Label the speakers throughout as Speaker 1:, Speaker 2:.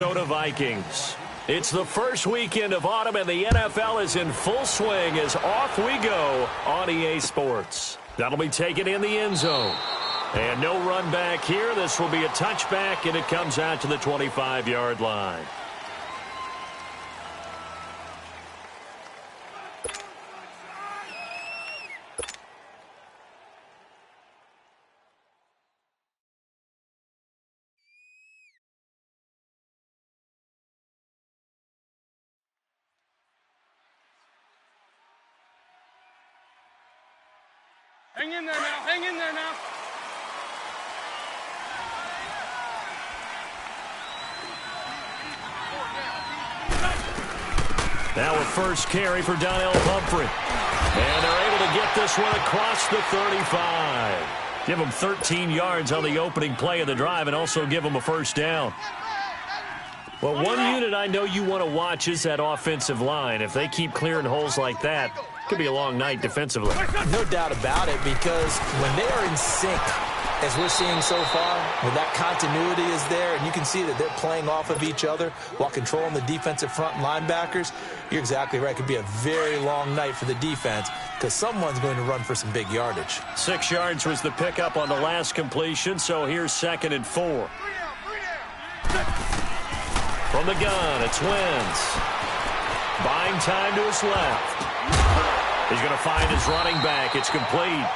Speaker 1: Minnesota Vikings. It's the first weekend of autumn, and the NFL is in full swing as off we go on EA Sports. That'll be taken in the end zone. And no run back here. This will be a touchback, and it comes out to the 25-yard line.
Speaker 2: Hang in there now. Hang in there now.
Speaker 1: Now a first carry for Donnell Pumphrey. And they're able to get this one across the 35. Give them 13 yards on the opening play of the drive and also give them a first down. Well, one unit I know you want to watch is that offensive line. If they keep clearing holes like that, it could be a long night defensively.
Speaker 3: No doubt about it, because when they are in sync, as we're seeing so far, when that continuity is there, and you can see that they're playing off of each other while controlling the defensive front linebackers, you're exactly right. It could be a very long night for the defense because someone's going to run for some big yardage.
Speaker 1: 6 yards was the pickup on the last completion, so here's 2nd and 4. From the gun, it's Wentz. Buying time to his left. He's going to find his running back. It's complete.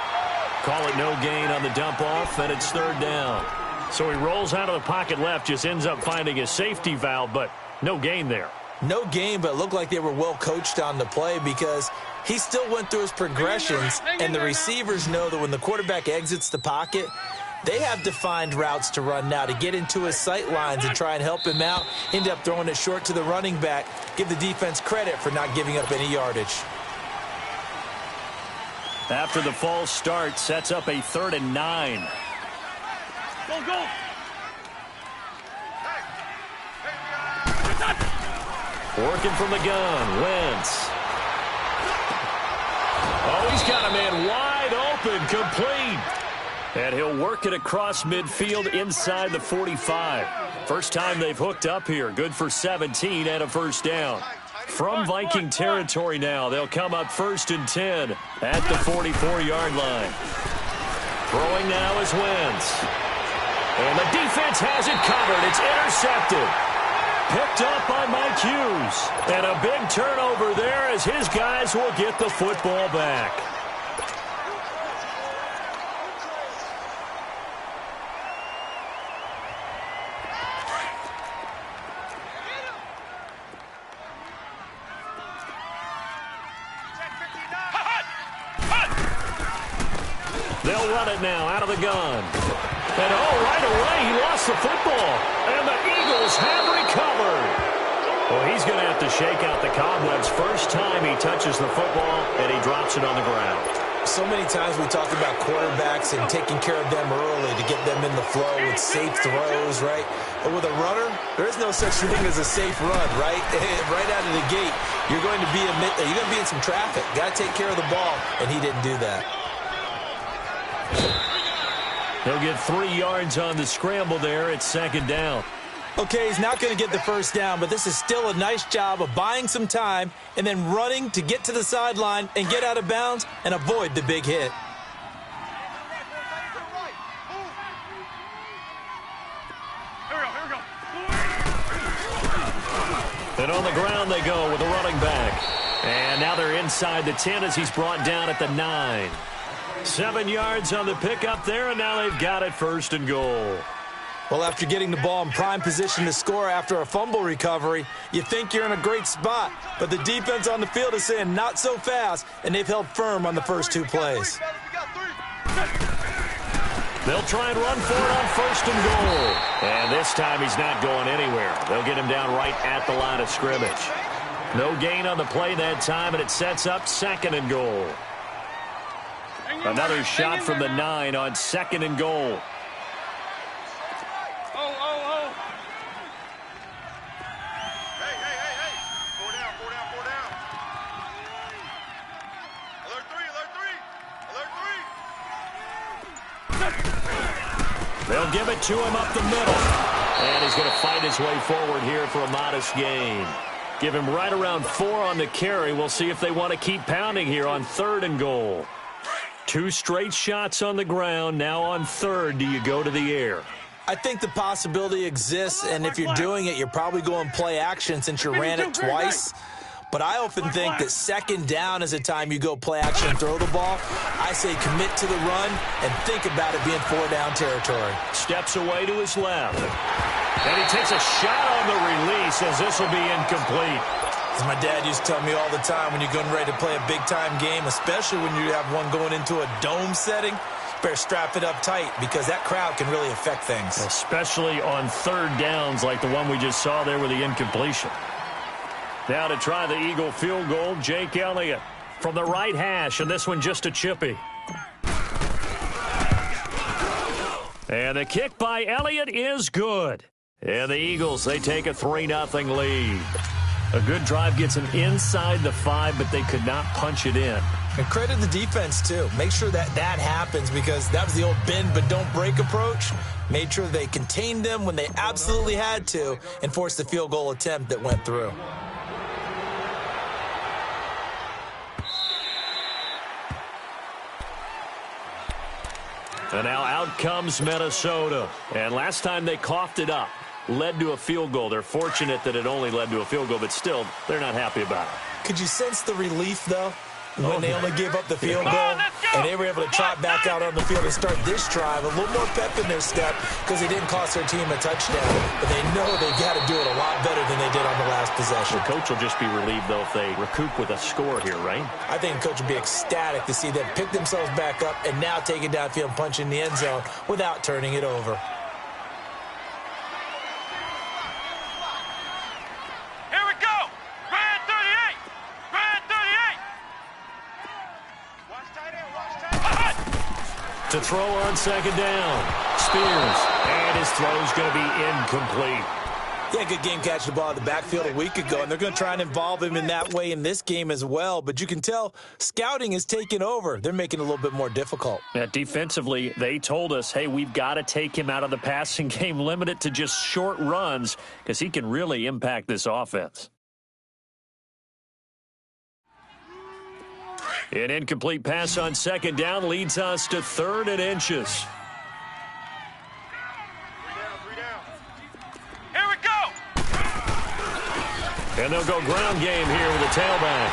Speaker 1: Call it no gain on the dump off, and it's 3rd down. So he rolls out of the pocket left, just ends up finding a safety valve, but no gain there.
Speaker 3: No gain, but it looked like they were well coached on the play because he still went through his progressions, and the receivers know that when the quarterback exits the pocket, they have defined routes to run now to get into his sight lines and try and help him out. End up throwing it short to the running back. Give the defense credit for not giving up any yardage.
Speaker 1: After the false start, sets up a 3rd and 9.
Speaker 2: Go, go.
Speaker 1: Working from the gun, Wentz. Oh, he's got a man wide open, complete. And he'll work it across midfield inside the 45. First time they've hooked up here. Good for 17 and a first down. From Viking territory now, they'll come up 1st and 10 at the 44-yard line. Throwing now is Wentz. And the defense has it covered. It's intercepted. Picked up by Mike Hughes. And a big turnover there as his guys will get the football back. They'll run it now out of the gun. And right away he lost the football. And the Eagles have recovered. Well, he's going to have to shake out the cobwebs. First time he touches the football, and he drops it on the ground.
Speaker 3: So many times we talk about quarterbacks and taking care of them early to get them in the flow with safe throws, right? But with a runner, there is no such thing as a safe run, right? Right out of the gate, you're going to be in some traffic. Got to take care of the ball, and he didn't do that.
Speaker 1: He'll get 3 yards on the scramble there. It's 2nd down.
Speaker 3: Okay, he's not going to get the first down, but this is still a nice job of buying some time and then running to get to the sideline and get out of bounds and avoid the big hit.
Speaker 2: Here we go.
Speaker 1: And on the ground they go with the running back. And now they're inside the 10 as he's brought down at the 9. 7 yards on the pickup there, and now they've got it 1st and goal.
Speaker 3: Well, after getting the ball in prime position to score after a fumble recovery, you think you're in a great spot. But the defense on the field is saying not so fast, and they've held firm on the first 2 plays.
Speaker 1: They'll try and run for it on 1st and goal. And this time he's not going anywhere. They'll get him down right at the line of scrimmage. No gain on the play that time, and it sets up 2nd and goal. Another shot from the 9 on 2nd and goal.
Speaker 2: Hey. 4 down. Alert 3.
Speaker 1: They'll give it to him up the middle. And he's going to fight his way forward here for a modest gain. Give him right around 4 on the carry. We'll see if they want to keep pounding here on 3rd and goal. 2 straight shots on the ground. Now on 3rd, do you go to the air?
Speaker 3: I think the possibility exists, and if you're doing it, you're probably going play action since you ran it twice. But I often think that 2nd down is a time you go play action and throw the ball. I say commit to the run and think about it being 4-down territory.
Speaker 1: Steps away to his left. And he takes a shot on the release as this will be incomplete.
Speaker 3: As my dad used to tell me all the time, when you're getting ready to play a big-time game, especially when you have one going into a dome setting, better strap it up tight because that crowd can really affect things.
Speaker 1: Especially on 3rd downs like the one we just saw there with the incompletion. Now to try the Eagle field goal, Jake Elliott from the right hash, and this one just a chippy. And the kick by Elliott is good. And the Eagles, they take a 3-0 lead. A good drive gets them inside the 5, but they could not punch it in.
Speaker 3: And credit the defense, too. Make sure that happens because that was the old bend but don't break approach. Made sure they contained them when they absolutely had to and forced the field goal attempt that went through.
Speaker 1: And now out comes Minnesota. And last time they coughed it up, led to a field goal. They're fortunate that it only led to a field goal, but still, they're not happy about it.
Speaker 3: Could you sense the relief, though, when they only gave up the field goal and they were able to trot back out on the field and start this drive? A little more pep in their step because they didn't cost their team a touchdown, but they know they got to do it a lot better than they did on the last possession.
Speaker 1: The coach will just be relieved, though, if they recoup with a score here, right?
Speaker 3: I think the coach will be ecstatic to see them pick themselves back up and now take it downfield and punch in the end zone without turning it over.
Speaker 1: To throw on 2nd down. Spears. And his throw's going to be incomplete.
Speaker 3: Yeah, good game catching the ball in the backfield a week ago, and they're going to try and involve him in that way in this game as well. But you can tell scouting is taking over. They're making it a little bit more difficult.
Speaker 1: Yeah, defensively, they told us, hey, we've got to take him out of the passing game, limit it to just short runs because he can really impact this offense. An incomplete pass on 2nd down leads us to 3rd and inches.
Speaker 2: 3 down. Here we go.
Speaker 1: And they'll go ground game here with the tailback.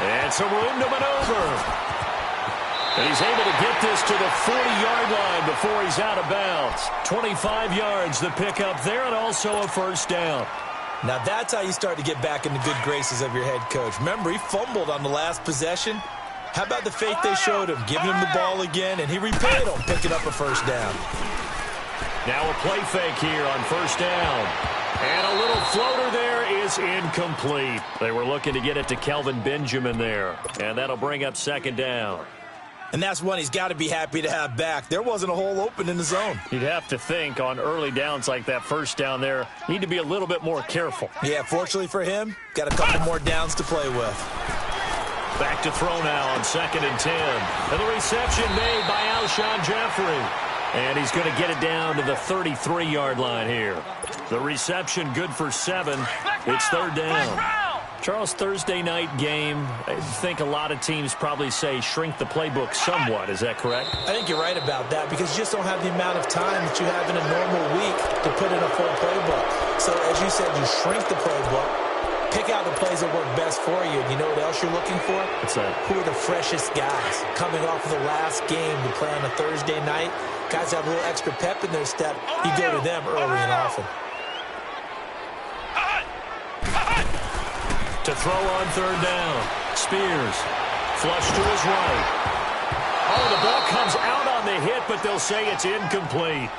Speaker 1: And some room to maneuver. And he's able to get this to the 40-yard line before he's out of bounds. 25 yards the pickup there, and also a 1st down.
Speaker 3: Now that's how you start to get back in the good graces of your head coach. Remember, he fumbled on the last possession. How about the faith they showed him, giving him the ball again, and he repaid them, picking up a 1st down.
Speaker 1: Now a play fake here on 1st down. And a little floater there is incomplete. They were looking to get it to Kelvin Benjamin there. And that'll bring up 2nd down.
Speaker 3: And that's one he's got to be happy to have back. There wasn't a hole open in the zone.
Speaker 1: You'd have to think on early downs like that 1st down there, need to be a little bit more careful.
Speaker 3: Yeah, fortunately for him, got a couple more downs to play with.
Speaker 1: Back to throw now on 2nd and 10. And the reception made by Alshon Jeffrey. And he's going to get it down to the 33-yard line here. The reception good for 7. It's 3rd down. Charles, Thursday night game, I think a lot of teams probably say shrink the playbook somewhat. Is that correct?
Speaker 3: I think you're right about that because you just don't have the amount of time that you have in a normal week to put in a full playbook. So, as you said, you shrink the playbook, pick out the plays that work best for you. And you know what else you're looking for?
Speaker 1: What's that?
Speaker 3: Who are the freshest guys coming off of the last game to play on a Thursday night? Guys have a little extra pep in their step. You go to them early and often.
Speaker 1: To throw on 3rd down. Spears. Flush to his right. Oh, the ball comes out on the hit, but they'll say it's incomplete.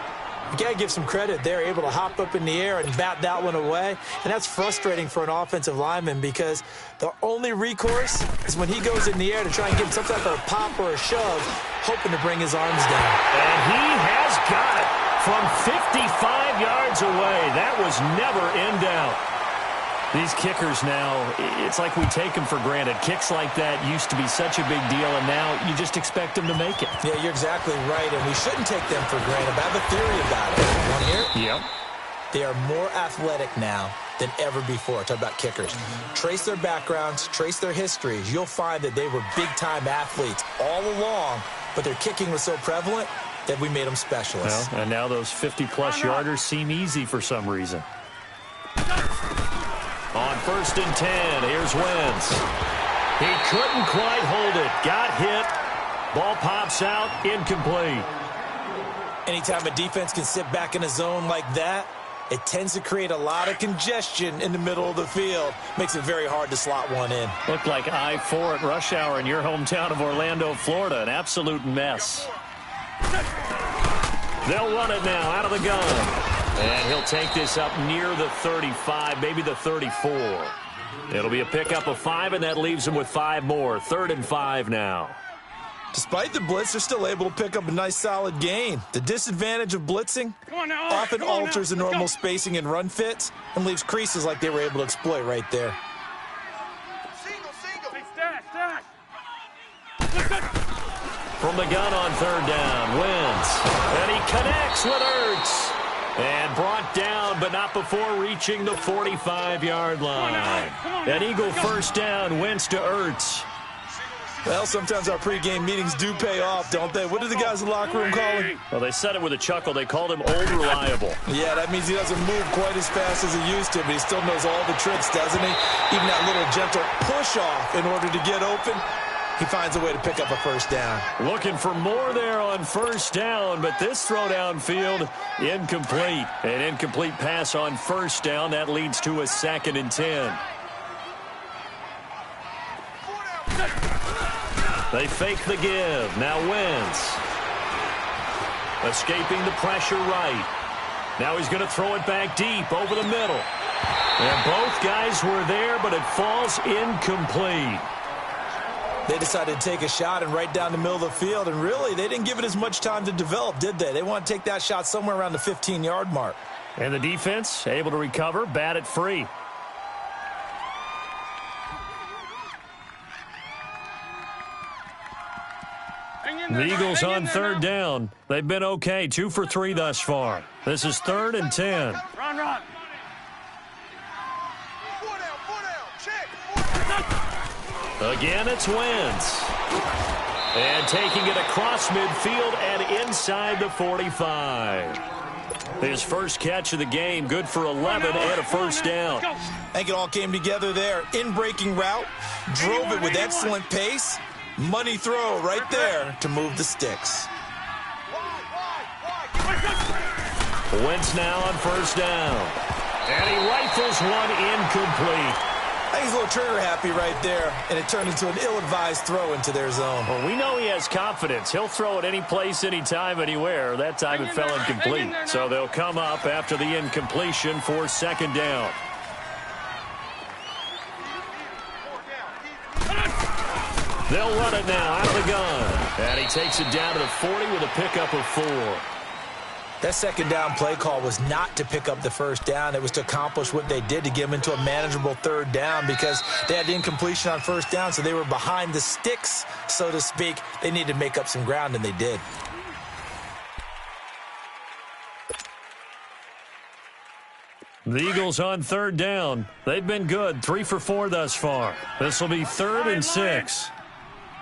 Speaker 3: You got to give some credit. They're able to hop up in the air and bat that one away. And that's frustrating for an offensive lineman because the only recourse is when he goes in the air to try and get some type of a pop or a shove, hoping to bring his arms down.
Speaker 1: And he has got it from 55 yards away. That was never in doubt. These kickers now, it's like we take them for granted. Kicks like that used to be such a big deal, and now you just expect them to make it.
Speaker 3: Yeah, you're exactly right, and we shouldn't take them for granted. But I have a theory about it. Want to hear it?
Speaker 1: Yep.
Speaker 3: They are more athletic now than ever before. Talk about kickers. Trace their backgrounds, trace their histories. You'll find that they were big-time athletes all along, but their kicking was so prevalent that we made them specialists.
Speaker 1: Well, and now those 50-plus yarders seem easy for some reason. On 1st and 10, here's Wentz. He couldn't quite hold it. Got hit. Ball pops out, incomplete.
Speaker 3: Anytime a defense can sit back in a zone like that, it tends to create a lot of congestion in the middle of the field. Makes it very hard to slot one in.
Speaker 1: Looked like I-4 at rush hour in your hometown of Orlando, Florida. An absolute mess. They'll run it now out of the gun. And he'll take this up near the 35, maybe the 34. It'll be a pickup of 5, and that leaves him with 5 more. 3rd and 5 now.
Speaker 3: Despite the blitz, they're still able to pick up a nice, solid gain. The disadvantage of blitzing often alters the normal spacing and run fits and leaves creases like they were able to exploit right there.
Speaker 1: From the gun on 3rd down, Wentz. And he connects with Ertz. And brought down, but not before reaching the 45-yard line. An Eagle 1st down, Wentz to Ertz.
Speaker 3: Well, sometimes our pregame meetings do pay off, don't they? What do the guys in the locker room call him?
Speaker 1: Well, they said it with a chuckle. They called him Old Reliable.
Speaker 3: Yeah, that means he doesn't move quite as fast as he used to, but he still knows all the tricks, doesn't he? Even that little gentle push-off in order to get open. He finds a way to pick up a 1st down.
Speaker 1: Looking for more there on 1st down, but this throw downfield, incomplete. An incomplete pass on 1st down. That leads to a 2nd and 10. They fake the give. Now Wentz. Escaping the pressure right. Now he's going to throw it back deep over the middle. And both guys were there, but it falls incomplete.
Speaker 3: They decided to take a shot and right down the middle of the field, and really, they didn't give it as much time to develop, did they? They want to take that shot somewhere around the 15-yard mark.
Speaker 1: And the defense able to recover, bat it free. The Eagles on 3rd down. They've been okay, 2 for 3 thus far. This is 3rd and 10.
Speaker 2: Run.
Speaker 1: Again, it's Wentz. And taking it across midfield and inside the 45. His first catch of the game, good for 11 and a 1st down.
Speaker 3: I think it all came together there. In-breaking route, drove it with excellent pace. Money throw right there to move the sticks.
Speaker 1: Wentz now on 1st down. And he rifles one incomplete.
Speaker 3: I think he's a little trigger happy right there, and it turned into an ill-advised throw into their zone.
Speaker 1: Well, we know he has confidence. He'll throw it any place, anytime, anywhere. That time it fell incomplete. So they'll come up after the incompletion for 2nd down. They'll run it now out of the gun. And he takes it down to the 40 with a pickup of 4.
Speaker 3: That 2nd down play call was not to pick up the 1st down. It was to accomplish what they did to get them into a manageable 3rd down because they had the incompletion on 1st down, so they were behind the sticks, so to speak. They needed to make up some ground, and they did.
Speaker 1: The Eagles on 3rd down. They've been good, 3 for 4 thus far. This will be 3rd and 6.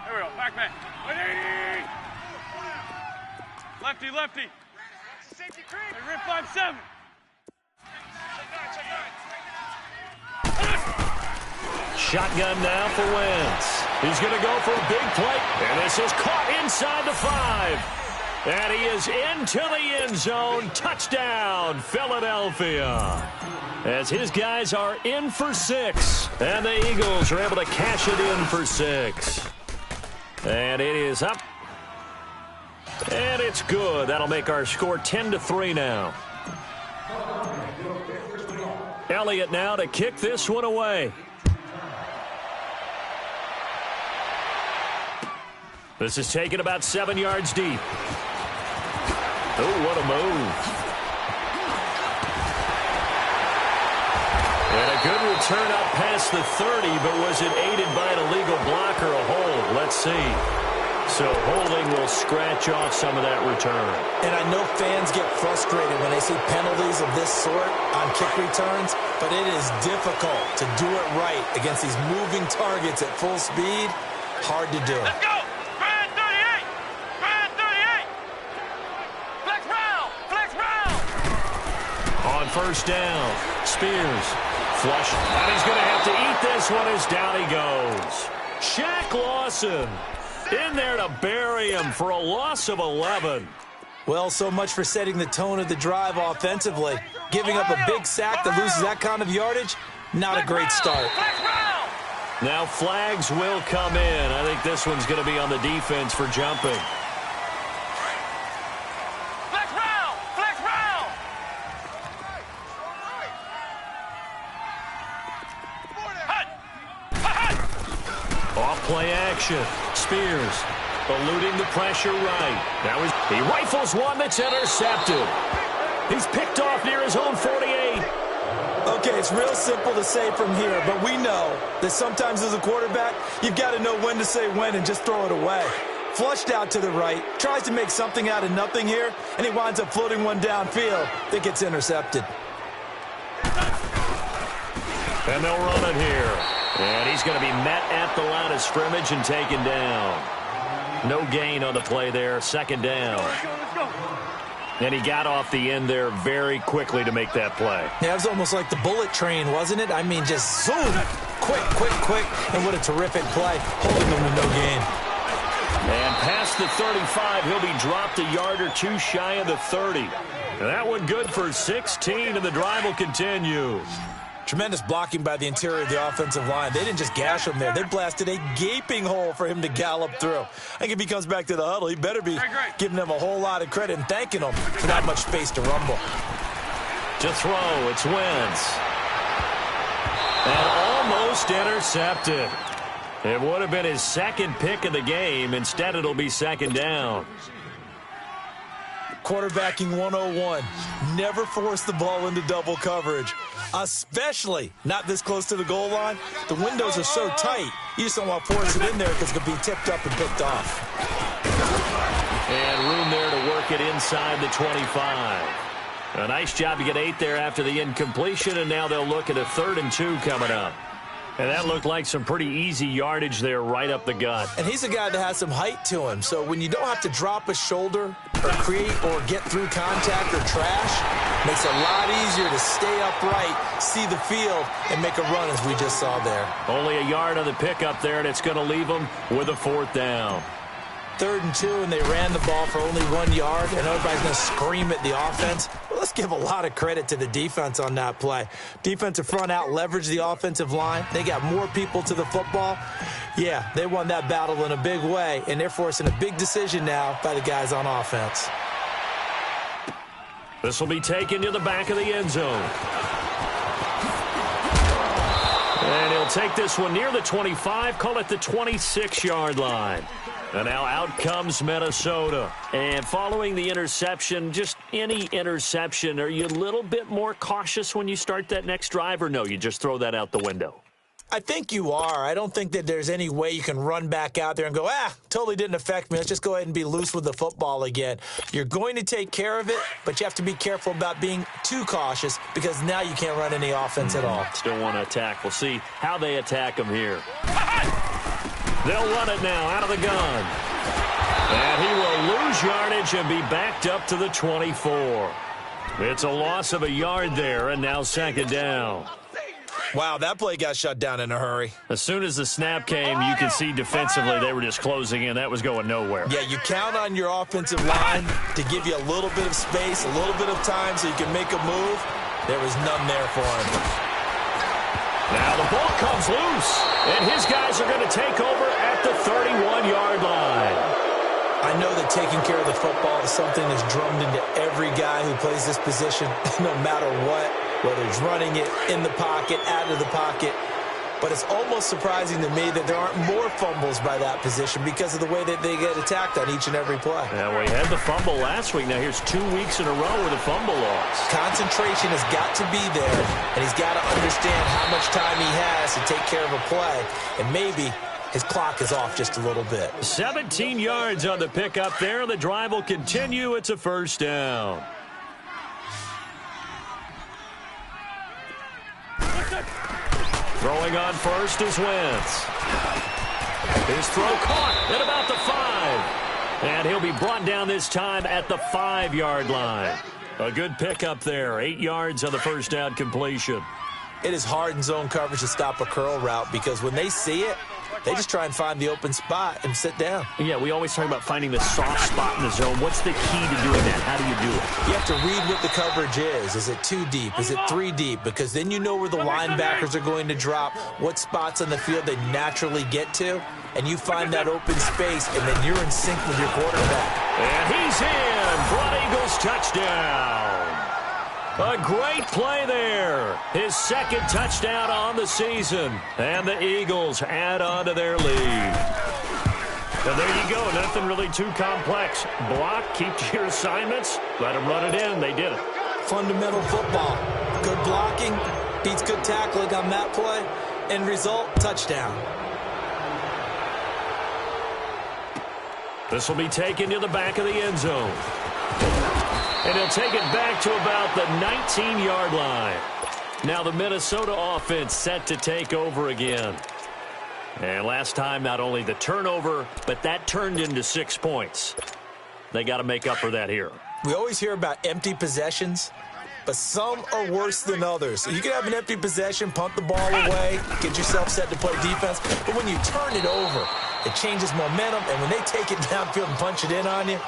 Speaker 2: There we go, back man. Lefty. Rip 5-7.
Speaker 1: Shotgun now for Wentz. He's going to go for a big play. And this is caught inside the 5. And he is into the end zone. Touchdown, Philadelphia. As his guys are in for 6. And the Eagles are able to cash it in for 6. And it is up. And it's good. That'll make our score 10-3 now. Elliott now to kick this one away. This is taken about 7 yards deep. Oh, what a move. And a good return up past the 30, but was it aided by an illegal block or a hold? Let's see. So holding will scratch off some of that return.
Speaker 3: And I know fans get frustrated when they see penalties of this sort on kick returns, but it is difficult to do it right against these moving targets at full speed. Hard to do.
Speaker 2: Let's go! Brand 38! Brand 38! Flex round! Flex round!
Speaker 1: On first down, Spears flush. And he's going to have to eat this one as down he goes. Shaq Lawson in there to bury him for a loss of 11.
Speaker 3: Well, so much for setting the tone of the drive offensively. Giving up a big sack that loses that kind of yardage, not a great start.
Speaker 1: Now flags will come in. I think this one's going to be on the defense for jumping.
Speaker 2: Flex round! Flex round!
Speaker 1: Off play action. Spears eluding the pressure right. Now he rifles one that's intercepted. He's picked off near his own 48.
Speaker 3: Okay, it's real simple to say from here, but we know that sometimes as a quarterback, you've got to know when to say when and just throw it away. Flushed out to the right, tries to make something out of nothing here, and he winds up floating one downfield that gets intercepted.
Speaker 1: And they'll run it here. And he's going to be met at the line of scrimmage and taken down. No gain on the play there, second down. And he got off the end there very quickly to make that play.
Speaker 3: Yeah, it was almost like the bullet train, wasn't it? I mean, just zoom, quick, quick, quick, and what a terrific play, holding him to no gain.
Speaker 1: And past the 35, he'll be dropped a yard or two shy of the 30. And that one good for 16, and the drive will continue.
Speaker 3: Tremendous blocking by the interior of the offensive line. They didn't just gash him there. They blasted a gaping hole for him to gallop through. I think if he comes back to the huddle, he better be giving them a whole lot of credit and thanking them for that much space to rumble.
Speaker 1: To throw, it's Wentz. And almost intercepted. It would have been his second pick of the game. Instead, it'll be second down.
Speaker 3: Quarterbacking 101. Never force the ball into double coverage, especially not this close to the goal line. The windows are so tight, you just don't want to force it in there because it could be tipped up and picked off.
Speaker 1: And room there to work it inside the 25. A nice job to get 8 there after the incompletion, and now they'll look at a 3rd and 2 coming up. And that looked like some pretty easy yardage there right up the gut.
Speaker 3: And he's a guy that has some height to him. So when you don't have to drop a shoulder or create or get through contact or trash, makes it a lot easier to stay upright, see the field, and make a run as we just saw there.
Speaker 1: Only a yard on the pickup there, and it's going to leave them with a 4th down.
Speaker 3: 3rd and 2, and they ran the ball for only 1 yard, and everybody's going to scream at the offense. Well, let's give a lot of credit to the defense on that play. Defensive front out leveraged the offensive line. They got more people to the football. Yeah, they won that battle in a big way, and they're forcing a big decision now by the guys on offense.
Speaker 1: This will be taken to the back of the end zone. And he'll take this one near the 25, call it the 26-yard line. And now out comes Minnesota. And following the interception, just any interception, are you a little bit more cautious when you start that next drive, or no, you just throw that out the window?
Speaker 3: I think you are. I don't think that there's any way you can run back out there and go, totally didn't affect me. Let's just go ahead and be loose with the football again. You're going to take care of it, but you have to be careful about being too cautious because now you can't run any offense at all.
Speaker 1: Still want to attack. We'll see how they attack him here. They'll run it now out of the gun. And he will lose yardage and be backed up to the 24. It's a loss of a yard there, and now second down.
Speaker 3: Wow, that play got shut down in a hurry.
Speaker 1: As soon as the snap came, you could see defensively they were just closing in. That was going nowhere.
Speaker 3: Yeah, you count on your offensive line to give you a little bit of space, a little bit of time so you can make a move. There was none there for him.
Speaker 1: Now the ball comes loose, and his guys are going to take over at the 31-yard line.
Speaker 3: I know that taking care of the football is something that's drummed into every guy who plays this position, no matter what, whether he's running it, in the pocket, out of the pocket. but it's almost surprising to me that there aren't more fumbles by that position because of the way that they get attacked on each and every play.
Speaker 1: Yeah, we had the fumble last week. Now here's 2 weeks in a row with a fumble loss.
Speaker 3: Concentration has got to be there, and he's got to understand how much time he has to take care of a play, and maybe his clock is off just a little bit.
Speaker 1: 17 yards on the pickup there. The drive will continue. It's a first down. Throwing on first is Wentz. His throw caught at about the 5. And he'll be brought down this time at the 5-yard line. A good pickup there. 8 yards on the first down completion.
Speaker 3: It is hard in zone coverage to stop a curl route because when they see it, they just try and find the open spot and sit down.
Speaker 1: Yeah, we always talk about finding the soft spot in the zone. What's the key to doing that? How do you do it?
Speaker 3: You have to read what the coverage is. Is it 2 deep? Is it 3 deep? Because then you know where the linebackers are going to drop, what spots on the field they naturally get to, and you find that open space, and then you're in sync with your quarterback.
Speaker 1: And he's in. Broad Eagles touchdown. A great play there. His second touchdown on the season. And the Eagles add on to their lead. And there you go. Nothing really too complex. Block, keep to your assignments, let them run it in. They did it.
Speaker 3: Fundamental football. Good blocking beats good tackling on that play. End result, touchdown.
Speaker 1: This will be taken to the back of the end zone. And he'll take it back to about the 19-yard line. Now the Minnesota offense set to take over again. And last time, not only the turnover, but that turned into 6 points. They got to make up for that here.
Speaker 3: We always hear about empty possessions, but some are worse than others. So you can have an empty possession, punt the ball away, get yourself set to play defense. But when you turn it over, it changes momentum. And when they take it downfield and punch it in on you,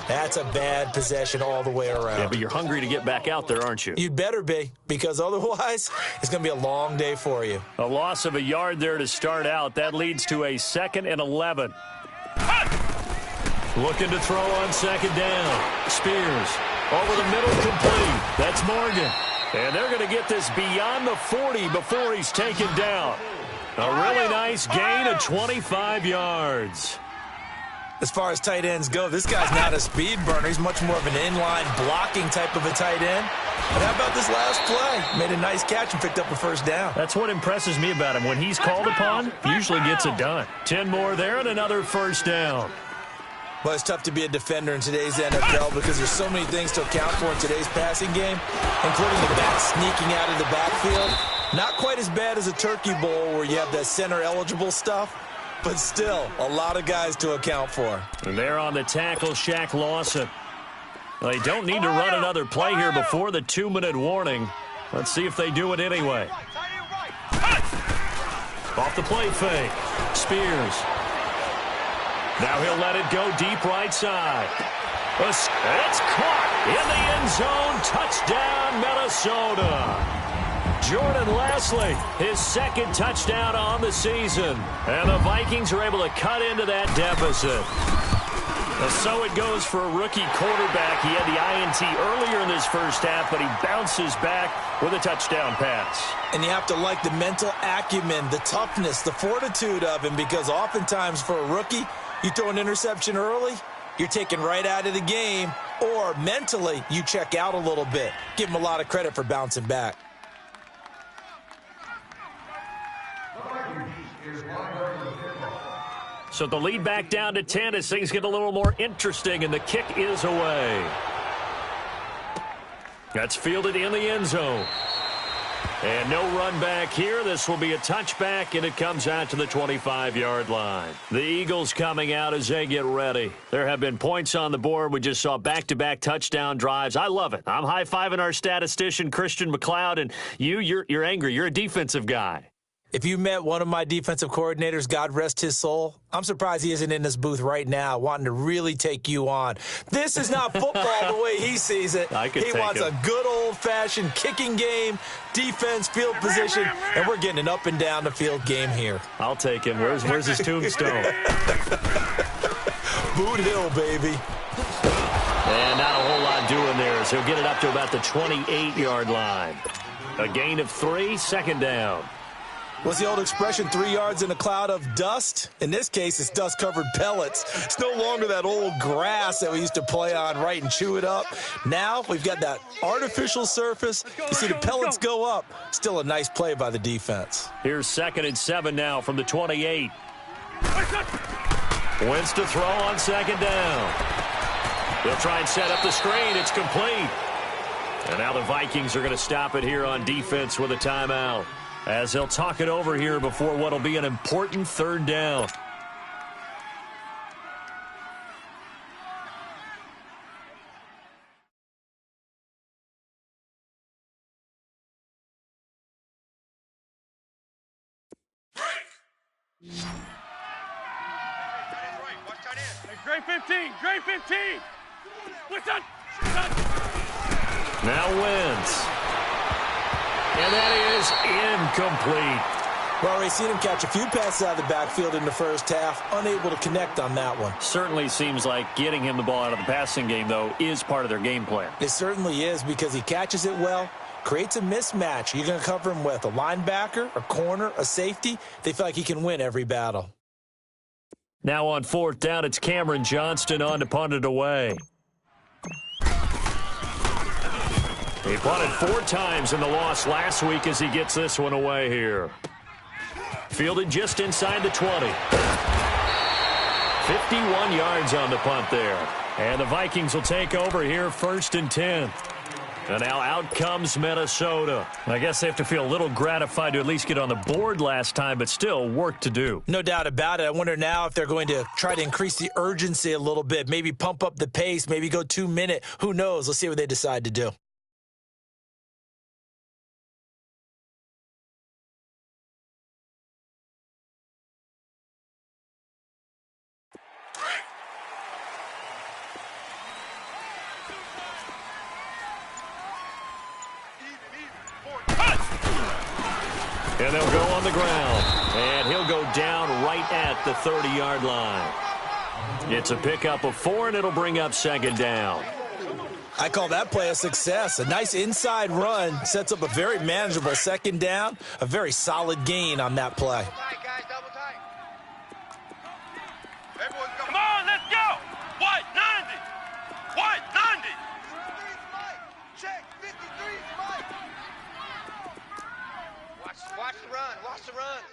Speaker 3: that's a bad possession all the way around.
Speaker 1: Yeah, but you're hungry to get back out there, aren't you?
Speaker 3: You'd better be, because otherwise it's going to be a long day for you.
Speaker 1: A loss of a yard there to start out. That leads to a 2nd and 11. Looking to throw on second down. Spears over the middle, complete. That's Morgan. And they're going to get this beyond the 40 before he's taken down. A really nice gain of 25 yards.
Speaker 3: As far as tight ends go, this guy's not a speed burner. He's much more of an inline blocking type of a tight end. But how about this last play? Made a nice catch and picked up a first down.
Speaker 1: That's what impresses me about him. When he's called upon, usually gets it done. 10 more there and another first down.
Speaker 3: Well, it's tough to be a defender in today's NFL because there's so many things to account for in today's passing game, including the back sneaking out of the backfield. Not quite as bad as a turkey bowl where you have that center-eligible stuff, but still a lot of guys to account for.
Speaker 1: And there on the tackle, Shaq Lawson. They don't need to run another play here before the 2-minute warning. Let's see if they do it anyway. Off the play fake. Spears. Now he'll let it go deep right side. It's caught in the end zone. Touchdown, Minnesota. Jordan Leslie, his second touchdown on the season. And the Vikings are able to cut into that deficit. So it goes for a rookie quarterback. He had the INT earlier in this first half, but he bounces back with a touchdown pass.
Speaker 3: And you have to like the mental acumen, the toughness, the fortitude of him, because oftentimes for a rookie, you throw an interception early, you're taken right out of the game, or mentally you check out a little bit. Give him a lot of credit for bouncing back.
Speaker 1: So the lead back down to 10 as things get a little more interesting, and the kick is away. That's fielded in the end zone. And no run back here. This will be a touchback, and it comes out to the 25-yard line. The Eagles coming out as they get ready. There have been points on the board. We just saw back-to-back touchdown drives. I love it. I'm high-fiving our statistician, Christian McLeod, and you're angry. You're a defensive guy.
Speaker 3: If you met one of my defensive coordinators, God rest his soul, I'm surprised he isn't in this booth right now wanting to really take you on. This is not football the way he sees it. He wants a good old-fashioned kicking game, defense, field position, and we're getting an up and down the field game here.
Speaker 1: I'll take him. Where's his tombstone?
Speaker 3: Boot Hill, baby.
Speaker 1: And not a whole lot doing there, so he'll get it up to about the 28-yard line. A gain of 3, second down.
Speaker 3: What's the old expression, 3 yards in a cloud of dust? In this case, it's dust-covered pellets. It's no longer that old grass that we used to play on, right, and chew it up. Now we've got that artificial surface. You see the pellets go up. Still a nice play by the defense.
Speaker 1: Here's 2nd and 7 now from the 28. Wins to throw on 2nd down. They'll try and set up the screen. It's complete. And now the Vikings are going to stop it here on defense with a timeout, as they'll talk it over here before what will be an important 3rd down.
Speaker 2: Great 15, great 15. What's that?
Speaker 1: Now wins. And that is incomplete.
Speaker 3: Well, we've seen him catch a few passes out of the backfield in the first half, unable to connect on that one.
Speaker 1: Certainly seems like getting him the ball out of the passing game, though, is part of their game plan.
Speaker 3: It certainly is, because he catches it well, creates a mismatch. You're going to cover him with a linebacker, a corner, a safety. They feel like he can win every battle.
Speaker 1: Now on 4th down, it's Cameron Johnston on to punt it away. He punted 4 times in the loss last week as he gets this one away here. Fielded just inside the 20. 51 yards on the punt there. And the Vikings will take over here 1st and 10. And now out comes Minnesota. I guess they have to feel a little gratified to at least get on the board last time, but still work to do.
Speaker 3: No doubt about it. I wonder now if they're going to try to increase the urgency a little bit, maybe pump up the pace, maybe go 2-minute. Who knows? Let's see what they decide to do.
Speaker 1: And they'll go on the ground. And he'll go down right at the 30-yard line. It's a pickup of 4, and it'll bring up 2nd down.
Speaker 3: I call that play a success. A nice inside run sets up a very manageable 2nd down. A very solid gain on that play.
Speaker 2: Double tight, guys, double tight. Come on, let's go. White, 90. White, 90. 53's Mike. Check, 53's Mike. Watch the run, watch the run.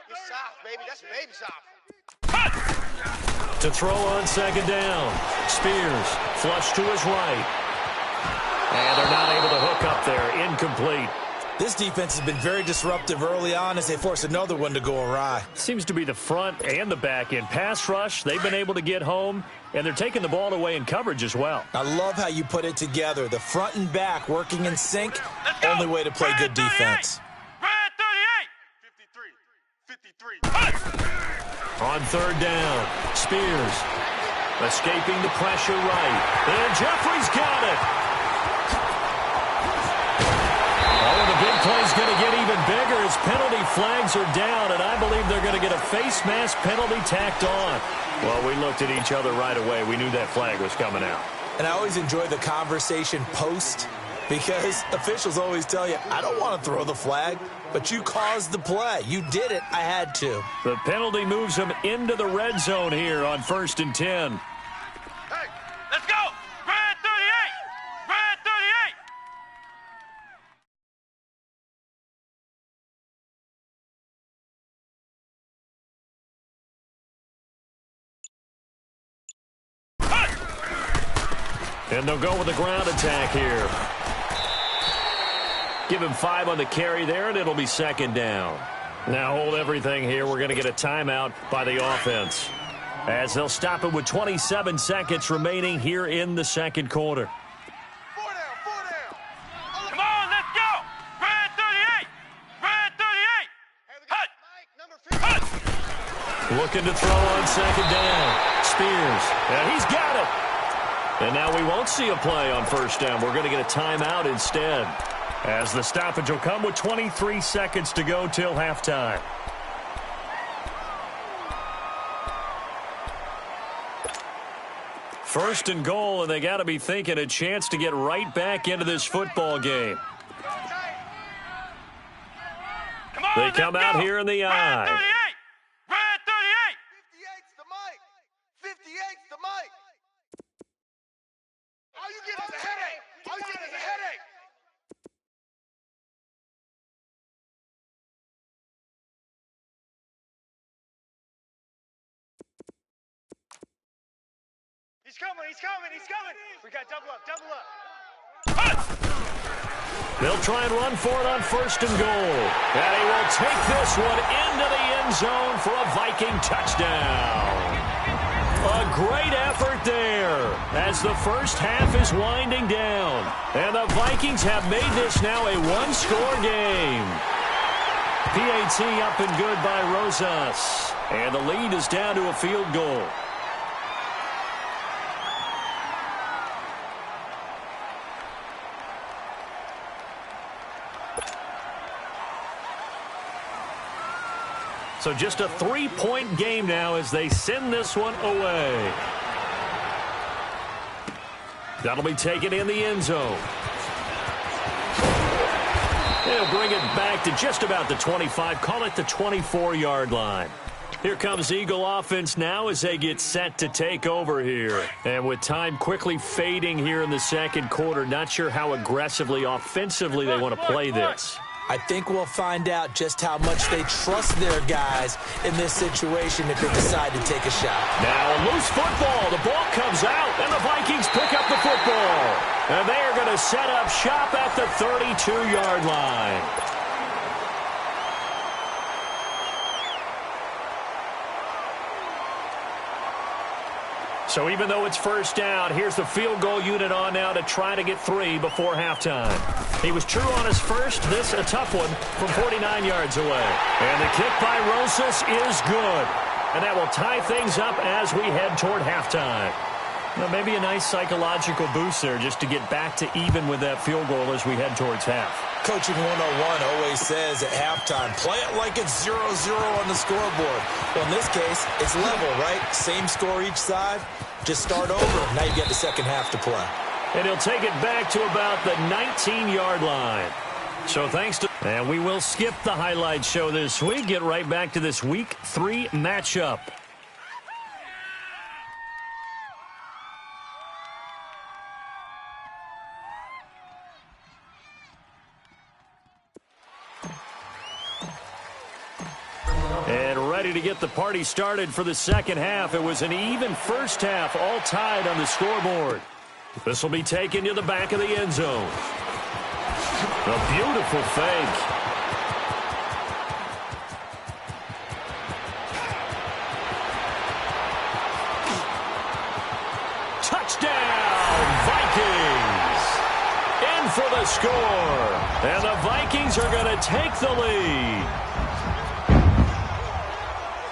Speaker 2: It's soft, baby. That's baby soft.
Speaker 1: To throw on 2nd down. Spears, flush to his right. And they're not able to hook up there. Incomplete.
Speaker 3: This defense has been very disruptive early on as they force another one to go awry.
Speaker 1: Seems to be the front and the back end. Pass rush, they've been able to get home, and they're taking the ball away in coverage as well.
Speaker 3: I love how you put it together. The front and back working in sync. Only way to play good defense.
Speaker 2: Red 38. 53.
Speaker 1: On 3rd down, Spears escaping the pressure right. And Jeffrey's got it. Oh, and the big play's going to get even bigger as penalty flags are down, and I believe they're going to get a face mask penalty tacked on. Well, we looked at each other right away. We knew that flag was coming out.
Speaker 3: And I always enjoy the conversation post, because officials always tell you, I don't want to throw the flag, but you caused the play. You did it. I had to.
Speaker 1: The penalty moves him into the red zone here on 1st and 10.
Speaker 2: Hey, let's go. Red 38. Red 38.
Speaker 1: And they'll go with the ground attack here. Give him 5 on the carry there, and it'll be 2nd down. Now hold everything here. We're going to get a timeout by the offense, as they'll stop it with 27 seconds remaining here in the 2nd quarter.
Speaker 2: 4 down, 4 down. Come on, let's go. Red 38. Red 38. Hut. Mike, number 50.
Speaker 1: Looking to throw on 2nd down. Spears. And he's got it. And now we won't see a play on 1st down. We're going to get a timeout instead, as the stoppage will come with 23 seconds to go till halftime. First and goal, and they got to be thinking a chance to get right back into this football game.
Speaker 2: Come on,
Speaker 1: They come out here in the eye.
Speaker 2: Red 38. 58's the mic. 58's the mic. All you get is a headache. All you get is a headache. He's coming, he's coming, he's coming. We got double up, double up.
Speaker 1: They'll try and run for it on 1st and goal. And he will take this one into the end zone for a Viking touchdown. A great effort there as the first half is winding down. And the Vikings have made this now a one-score game. PAT up and good by Rosas. And the lead is down to a field goal. So just a 3-point game now as they send this one away. That'll be taken in the end zone. They'll bring it back to just about the 25, call it the 24-yard line. Here comes Eagle offense now as they get set to take over here. And with time quickly fading here in the second quarter, not sure how aggressively, offensively they want to play this.
Speaker 3: I think we'll find out just how much they trust their guys in this situation if they decide to take a shot.
Speaker 1: Now a loose football. The ball comes out, and the Vikings pick up the football. And they are going to set up shop at the 32-yard line. So even though it's first down, here's the field goal unit on now to try to get 3 before halftime. He was true on his first. This a tough one from 49 yards away. And the kick by Rosas is good. And that will tie things up as we head toward halftime. Well, maybe a nice psychological boost there just to get back to even with that field goal as we head towards half.
Speaker 3: Coaching 101 always says at halftime, play it like it's 0-0 on the scoreboard. Well, in this case, it's level, right? Same score each side. Just start over. Now you get the second half to play.
Speaker 1: And he'll take it back to about the 19-yard line. So thanks to... And we will skip the highlight show this week. Get right back to this Week 3 matchup. And ready to get the party started for the second half. It was an even first half, all tied on the scoreboard. This will be taken to the back of the end zone. A beautiful fake. Touchdown, Vikings! In for the score. And the Vikings are going to take the lead.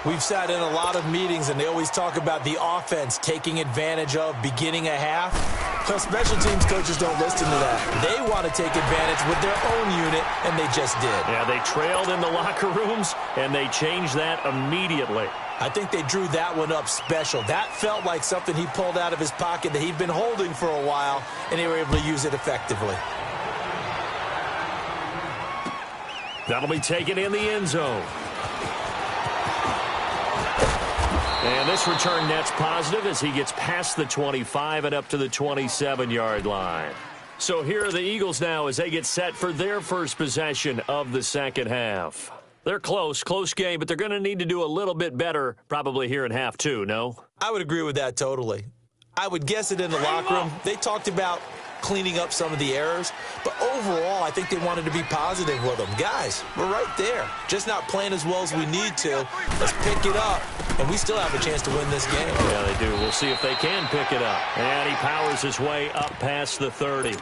Speaker 3: We've sat in a lot of meetings, and they always talk about the offense taking advantage of beginning a half. Well, special teams coaches don't listen to that. They want to take advantage with their own unit, and they just did.
Speaker 1: Yeah, they trailed in the locker rooms, and they changed that immediately.
Speaker 3: I think they drew that one up special. That felt like something he pulled out of his pocket that he'd been holding for a while, and they were able to use it effectively.
Speaker 1: That'll be taken in the end zone. And this return net's positive as he gets past the 25 and up to the 27-yard line. So here are the Eagles now as they get set for their first possession of the second half. They're close game, but they're going to need to do a little bit better probably here in half two, no?
Speaker 3: I would agree with that totally. I would guess it in the locker room. They talked about cleaning up some of the errors, but overall, I think they wanted to be positive with them. Guys, we're right there. Just not playing as well as we need to. Let's pick it up, and we still have a chance to win this game.
Speaker 1: Yeah, they do. We'll see if they can pick it up. And he powers his way up past the 30.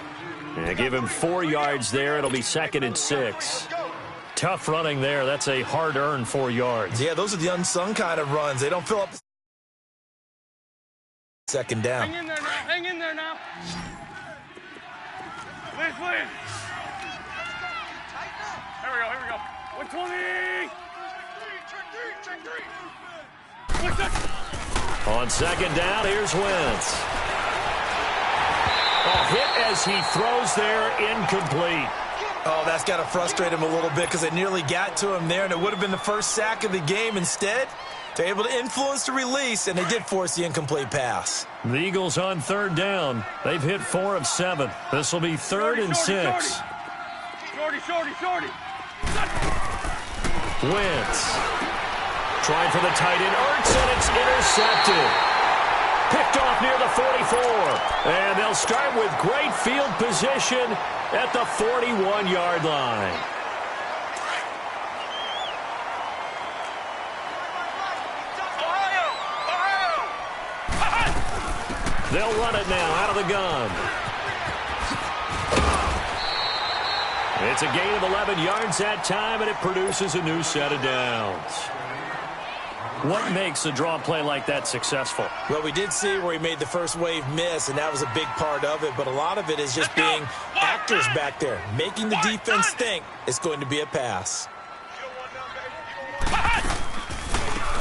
Speaker 1: And give him 4 yards there. It'll be 2nd and 6. Tough running there. That's a hard-earned 4 yards.
Speaker 3: Yeah, those are the unsung kind of runs. They don't fill up. Second down.
Speaker 2: Hang in there now. Hang in there now. Please. Here we go. 120. Check three.
Speaker 1: On second down, here's Wentz. A hit as he throws there, incomplete.
Speaker 3: Oh, that's got to frustrate him a little bit because they nearly got to him there, and it would have been the first sack of the game. Instead, they're able to influence the release, and they did force the incomplete pass.
Speaker 1: The Eagles on third down. They've hit 4 of 7. This will be 3rd and 6.
Speaker 2: Shorty.
Speaker 1: Wentz. Trying for the tight end. Ertz, and it's intercepted. Picked off near the 44. And they'll start with great field position at the 41-yard line. They'll run it now out of the gun. It's a gain of 11 yards that time, and it produces a new set of downs. What makes a draw play like that successful?
Speaker 3: Well, we did see where he made the first wave miss, and that was a big part of it. But a lot of it is just being actors back there, making the defense think it's going to be a pass.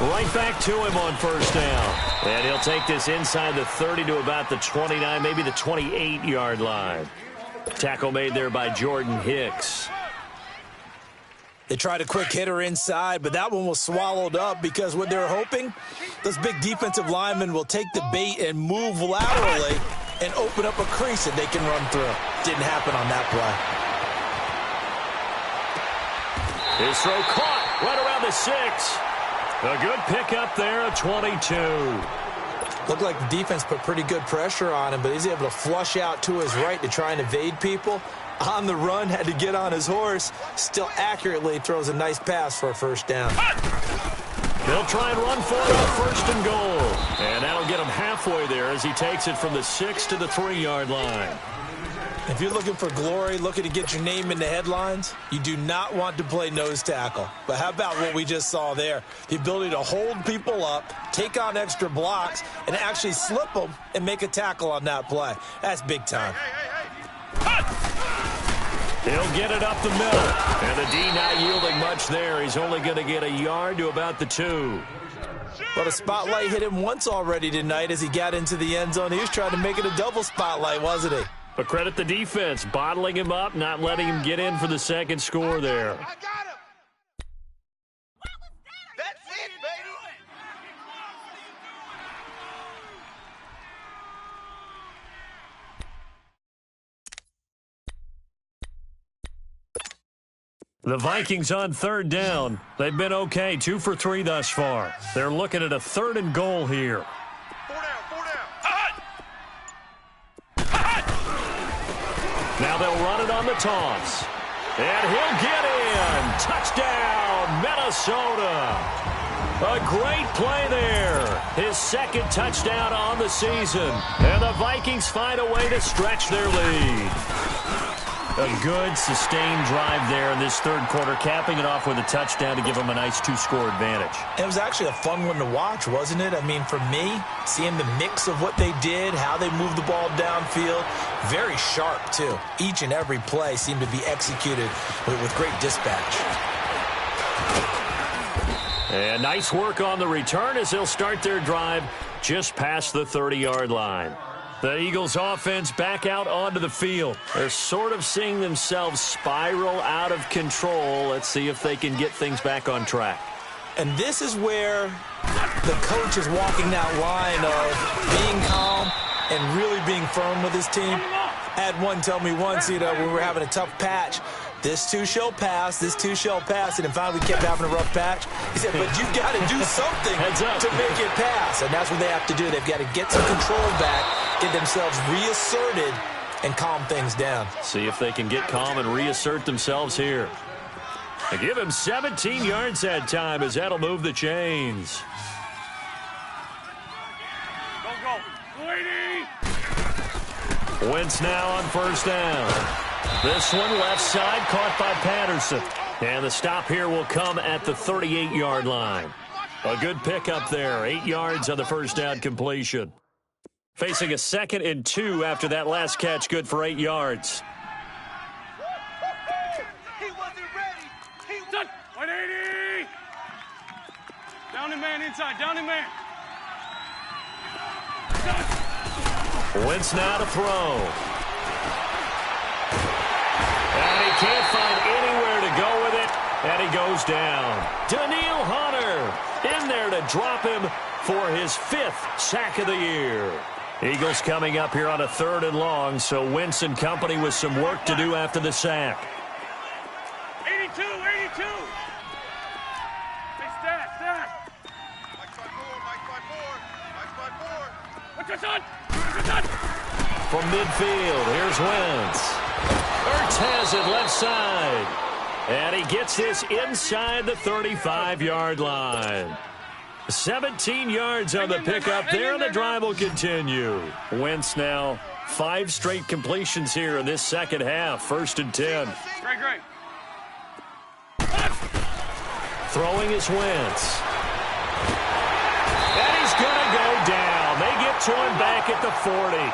Speaker 1: Right back to him on first down. And he'll take this inside the 30 to about the 29, maybe the 28-yard line. Tackle made there by Jordan Hicks.
Speaker 3: They tried a quick hitter inside, but that one was swallowed up because what they're hoping, those big defensive linemen will take the bait and move laterally and open up a crease that they can run through. Didn't happen on that
Speaker 1: play. His throw caught right around the 6. A good pickup there, a 22.
Speaker 3: Looked like the defense put pretty good pressure on him, but he's able to flush out to his right to try and evade people. On the run, had to get on his horse. Still accurately throws a nice pass for a first down.
Speaker 1: They'll try and run for it on 1st and goal. And that'll get him halfway there as he takes it from the 6 to the 3-yard line.
Speaker 3: If you're looking for glory, looking to get your name in the headlines, you do not want to play nose tackle. But how about what we just saw there? The ability to hold people up, take on extra blocks, and actually slip them and make a tackle on that play. That's big time.
Speaker 1: He'll get it up the middle. And the D not yielding much there. He's only going to get a yard to about the 2.
Speaker 3: Well, the spotlight hit him once already tonight as he got into the end zone. He was trying to make it a double spotlight, wasn't he?
Speaker 1: But credit the defense, bottling him up, not letting him get in for the second score there.
Speaker 2: I got him. That's it, baby.
Speaker 1: The Vikings on third down. They've been okay, 2 for 3 thus far. They're looking at a 3rd and goal here.
Speaker 2: 4 down.
Speaker 1: Now they'll run it on the toss. And he'll get in. Touchdown, Minnesota. A great play there. His 2nd touchdown on the season. And the Vikings find a way to stretch their lead. A good, sustained drive there in this 3rd quarter, capping it off with a touchdown to give them a nice 2-score advantage.
Speaker 3: It was actually a fun one to watch, wasn't it? I mean, for me, seeing the mix of what they did, how they moved the ball downfield, very sharp, too. Each and every play seemed to be executed with great dispatch.
Speaker 1: And nice work on the return as they'll start their drive just past the 30-yard line. The Eagles offense back out onto the field. They're sort of seeing themselves spiral out of control. Let's see if they can get things back on track.
Speaker 3: And this is where the coach is walking that line of being calm and really being firm with his team. I had one tell me once, when we were having a tough patch, this too shall pass, this too shall pass, and then finally we kept having a rough patch. He said, but you've got to do something to make it pass, and that's what they have to do. They've got to get some control back, get themselves reasserted, and calm things down.
Speaker 1: See if they can get calm and reassert themselves here. They give him 17 yards that time as that'll move the chains. Wentz now on first down. This one left side caught by Patterson. And the stop here will come at the 38-yard line. A good pickup there. 8 yards on the first down completion. Facing a 2nd and 2 after that last catch, good for 8 yards.
Speaker 2: He wasn't ready. He was 180. Down and man inside. Down and man.
Speaker 1: Wentz now to throw. And And he can't find anywhere to go with it, and he goes down. Daniil Hunter in there to drop him for his 5th sack of the year. Eagles coming up here on a 3rd and long, so Wentz and company with some work to do after the sack.
Speaker 2: 82, 82. Hey, stat. Mike by four. What's your son?
Speaker 1: From midfield, here's Wentz. Ertz has it left side. And he gets this inside the 35-yard line. 17 yards on the pickup there, and the drive will continue. Wentz now 5 straight completions here in this second half. 1st and 10.
Speaker 2: Great.
Speaker 1: Throwing is Wentz. And he's going to go down. They get to him back at the 40.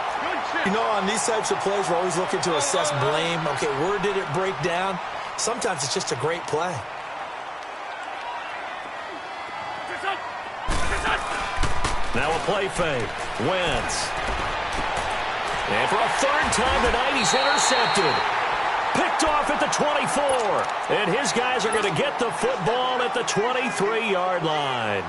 Speaker 3: You know, on these types of plays, we're always looking to assess blame. Okay, where did it break down? Sometimes it's just a great play.
Speaker 1: Now a play fake. Wentz. And for a 3rd time tonight, he's intercepted. Picked off at the 24. And his guys are going to get the football at the 23-yard line.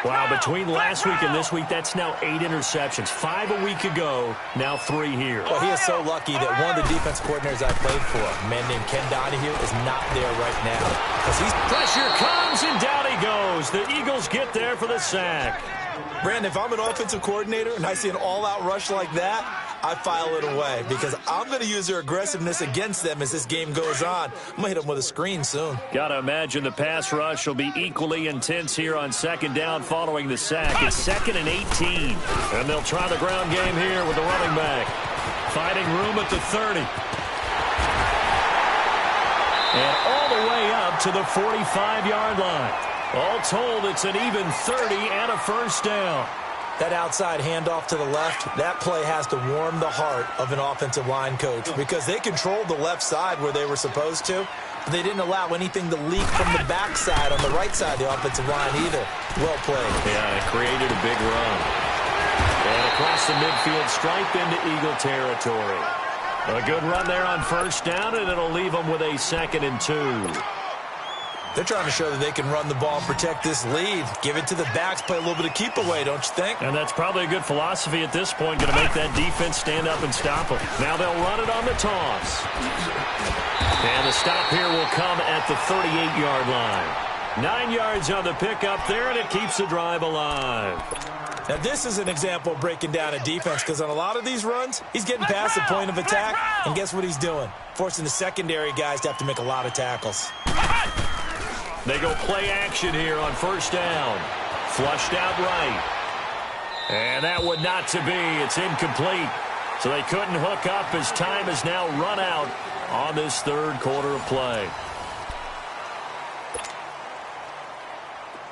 Speaker 1: Wow, between last week and this week, that's now 8 interceptions. 5 a week ago, now 3 here.
Speaker 3: Well, he is so lucky that one of the defense coordinators I played for, a man named Ken Donahue, is not there right now.
Speaker 1: Pressure comes, and down he goes. The Eagles get there for the sack.
Speaker 3: Brandon, if I'm an offensive coordinator and I see an all-out rush like that, I file it away because I'm going to use their aggressiveness against them as this game goes on. I'm going to hit them with a screen soon.
Speaker 1: Got to imagine the pass rush will be equally intense here on 2nd down following the sack. It's 2nd and 18. And they'll try the ground game here with the running back. Finding room at the 30. And all the way up to the 45-yard line. All told, it's an even 30 and a 1st down.
Speaker 3: That outside handoff to the left, that play has to warm the heart of an offensive line coach because they controlled the left side where they were supposed to, but they didn't allow anything to leak from the backside on the right side of the offensive line either. Well played.
Speaker 1: Yeah, it created a big run. And across the midfield stripe into Eagle territory. A good run there on 1st down, and it'll leave them with a 2nd and 2.
Speaker 3: They're trying to show that they can run the ball and protect this lead. Give it to the backs, play a little bit of keep away, don't you think?
Speaker 1: And that's probably a good philosophy at this point, going to make that defense stand up and stop them. Now they'll run it on the toss. And the stop here will come at the 38-yard line. 9 yards on the pickup there, and it keeps the drive alive.
Speaker 3: Now, this is an example of breaking down a defense because on a lot of these runs, he's getting past the point of attack, and guess what he's doing? Forcing the secondary guys to have to make a lot of tackles.
Speaker 1: They go play action here on 1st down. Flushed out right. And that one not to be. It's incomplete. So they couldn't hook up as time has now run out on this 3rd quarter of play.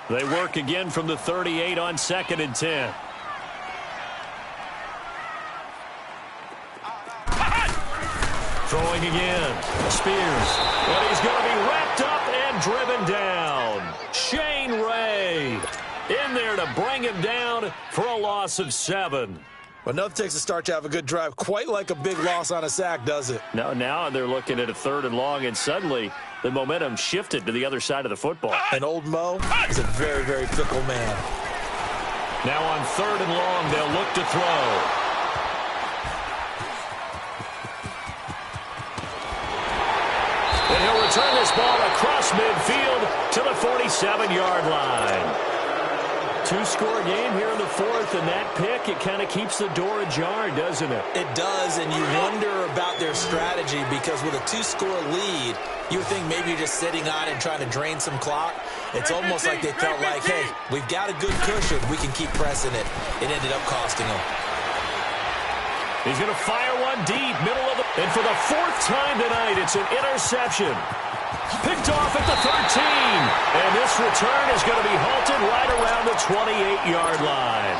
Speaker 1: They work again from the 38 on 2nd and 10. Throwing again. Spears. But he's going to be wrapped up and driven down. Shane Ray in there to bring him down for a loss of 7.
Speaker 3: Well, nothing takes a start to have a good drive. Quite like a big loss on a sack, does it?
Speaker 1: Now they're looking at a 3rd and long, and suddenly the momentum shifted to the other side of the football.
Speaker 3: And old Mo is a very, very fickle man.
Speaker 1: Now on 3rd and long, they'll look to throw. And he'll return this ball across midfield to the 47-yard line. 2-score game here in the 4th, and that pick, it kind of keeps the door ajar, doesn't it?
Speaker 3: It does, and you wonder about their strategy because with a 2-score lead, you would think maybe you're just sitting on it and trying to drain some clock. It's almost like they felt like, hey, we've got a good cushion. We can keep pressing it. It ended up costing them.
Speaker 1: He's going to fire one deep, middle of the... And for the 4th time tonight, it's an interception. Picked off at the 13. And this return is going to be halted right around the 28-yard line.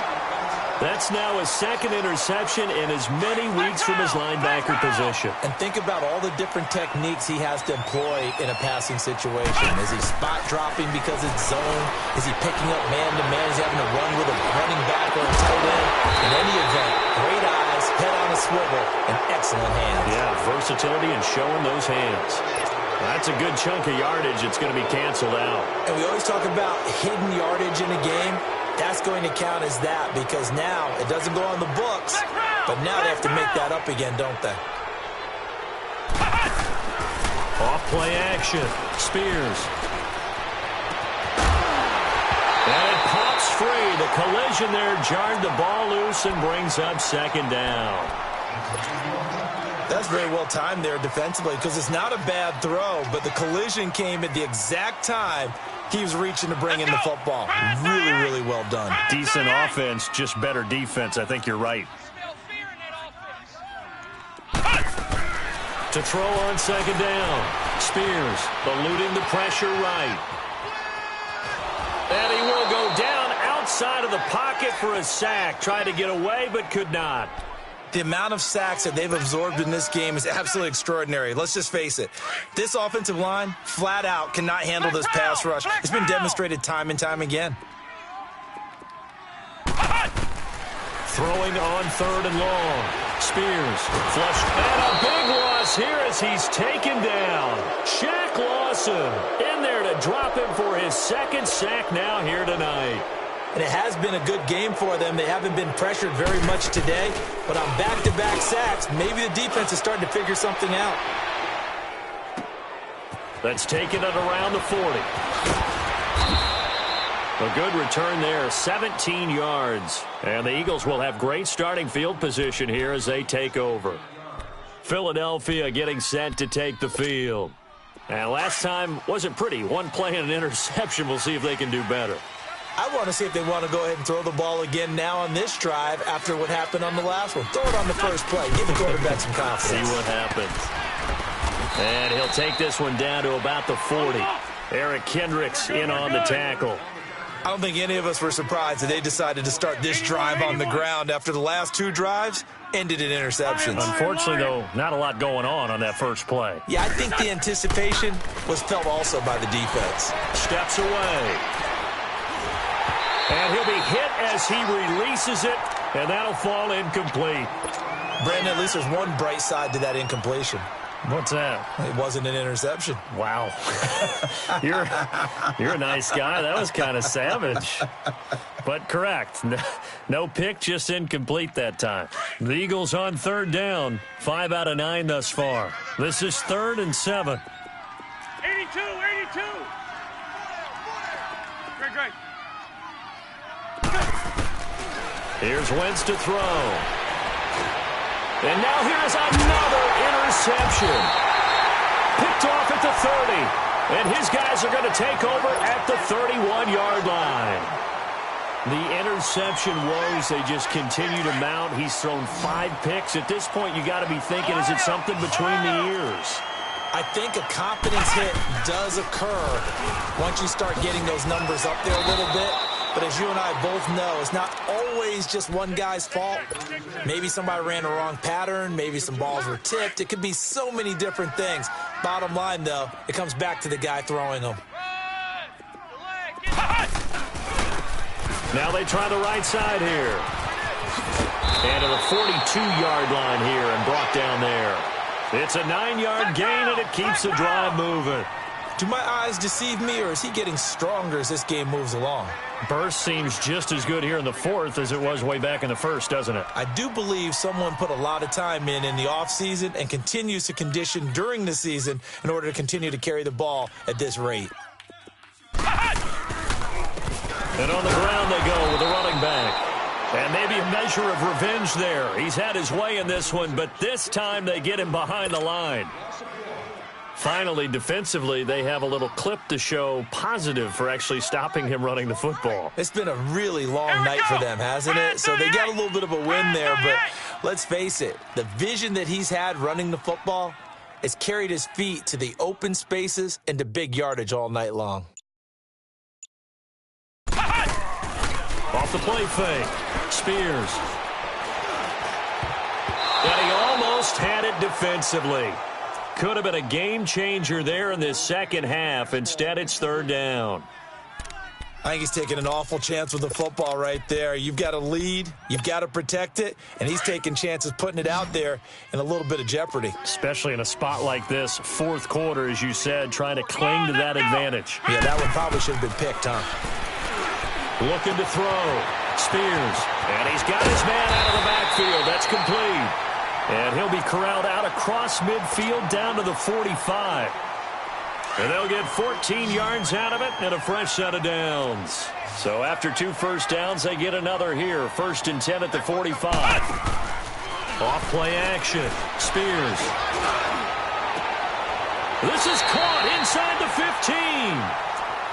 Speaker 1: That's now his 2nd interception in as many weeks from his linebacker position.
Speaker 3: And think about all the different techniques he has to employ in a passing situation. Is he spot dropping because it's zone? Is he picking up man-to-man? Is he having to run with a running back or a tight end? In any event, great eyes, head on a swivel, and excellent hands.
Speaker 1: Yeah, versatility and showing those hands. That's a good chunk of yardage. It's going to be canceled out.
Speaker 3: And we always talk about hidden yardage in a game. That's going to count as that because now it doesn't go on the books, but now they have to make that up again, don't they?
Speaker 1: Off play action. Spears. And it pops free. The collision there jarred the ball loose and brings up second down.
Speaker 3: That's very well timed there defensively because it's not a bad throw, but the collision came at the exact time he was reaching to bring in the football. Really, really well done.
Speaker 1: Decent offense, just better defense. I think you're right. To throw on second down. Spears eluding the pressure right. And he will go down outside of the pocket for a sack. Tried to get away, but could not.
Speaker 3: The amount of sacks that they've absorbed in this game is absolutely extraordinary. Let's just face it. This offensive line, flat out, cannot handle this pass rush. It's been demonstrated time and time again.
Speaker 1: Throwing on third and long. Spears flushed. And a big loss here as he's taken down. Shaq Lawson in there to drop him for his second sack now here tonight.
Speaker 3: And it has been a good game for them. They haven't been pressured very much today. But on back-to-back sacks, maybe the defense is starting to figure something out.
Speaker 1: That's taken it around the 40. A good return there, 17 yards. And the Eagles will have great starting field position here as they take over. Philadelphia getting set to take the field. And last time wasn't pretty. One play and an interception. We'll see if they can do better.
Speaker 3: I want to see if they want to go ahead and throw the ball again now on this drive after what happened on the last one. Throw it on the first play. Give the quarterback some confidence.
Speaker 1: See what happens. And he'll take this one down to about the 40. Eric Kendricks in on the tackle.
Speaker 3: I don't think any of us were surprised that they decided to start this drive on the ground after the last two drives ended in interceptions.
Speaker 1: Unfortunately, though, not a lot going on that first play.
Speaker 3: Yeah, I think the anticipation was felt also by the defense.
Speaker 1: Steps away. And he'll be hit as he releases it, and that'll fall incomplete.
Speaker 3: Brandon, at least there's one bright side to that incompletion.
Speaker 1: What's that?
Speaker 3: It wasn't an interception.
Speaker 1: Wow. You're a nice guy. That was kind of savage. But correct. No pick, just incomplete that time. The Eagles on third down. 5 out of 9 thus far. This is 3rd and 7.
Speaker 2: 82. Great.
Speaker 1: Here's Wentz to throw. And now here's another interception. Picked off at the 30. And his guys are going to take over at the 31-yard line. The interception woes, they just continue to mount. He's thrown 5 picks. At this point, you got to be thinking, is it something between the ears?
Speaker 3: I think a confidence hit does occur once you start getting those numbers up there a little bit. But as you and I both know, it's not always just one guy's fault. Maybe somebody ran a wrong pattern. Maybe some balls were tipped. It could be so many different things. Bottom line, though, it comes back to the guy throwing them.
Speaker 1: Now they try the right side here. And to the 42-yard line here and brought down there. It's a 9-yard gain, and it keeps the drive moving.
Speaker 3: Do my eyes deceive me, or is he getting stronger as this game moves along?
Speaker 1: Burst seems just as good here in the 4th as it was way back in the 1st, doesn't it?
Speaker 3: I do believe someone put a lot of time in the offseason and continues to condition during the season in order to continue to carry the ball at this rate.
Speaker 1: And on the ground they go with the running back. And maybe a measure of revenge there. He's had his way in this one, but this time they get him behind the line. Finally, defensively, they have a little clip to show positive for actually stopping him running the football.
Speaker 3: It's been a really long night for them, hasn't it? So they got a little bit of a win there, but let's face it, the vision that he's had running the football has carried his feet to the open spaces and to big yardage all night long.
Speaker 1: Off the play fake. Spears. And he almost had it defensively. Could have been a game changer there in this second half. Instead, it's 3rd down.
Speaker 3: I think he's taking an awful chance with the football right there. You've got to lead, you've got to protect it, and he's taking chances putting it out there in a little bit of jeopardy.
Speaker 1: Especially in a spot like this, fourth quarter, as you said, trying to cling to that advantage.
Speaker 3: Yeah, that one probably should have been picked, huh?
Speaker 1: Looking to throw. Spears. And he's got his man out of the backfield. That's complete. And he'll be corralled out across midfield down to the 45. And they'll get 14 yards out of it and a fresh set of downs. So after 2 first downs, they get another here. 1st and 10 at the 45. Off play action. Spears. This is caught inside the 15.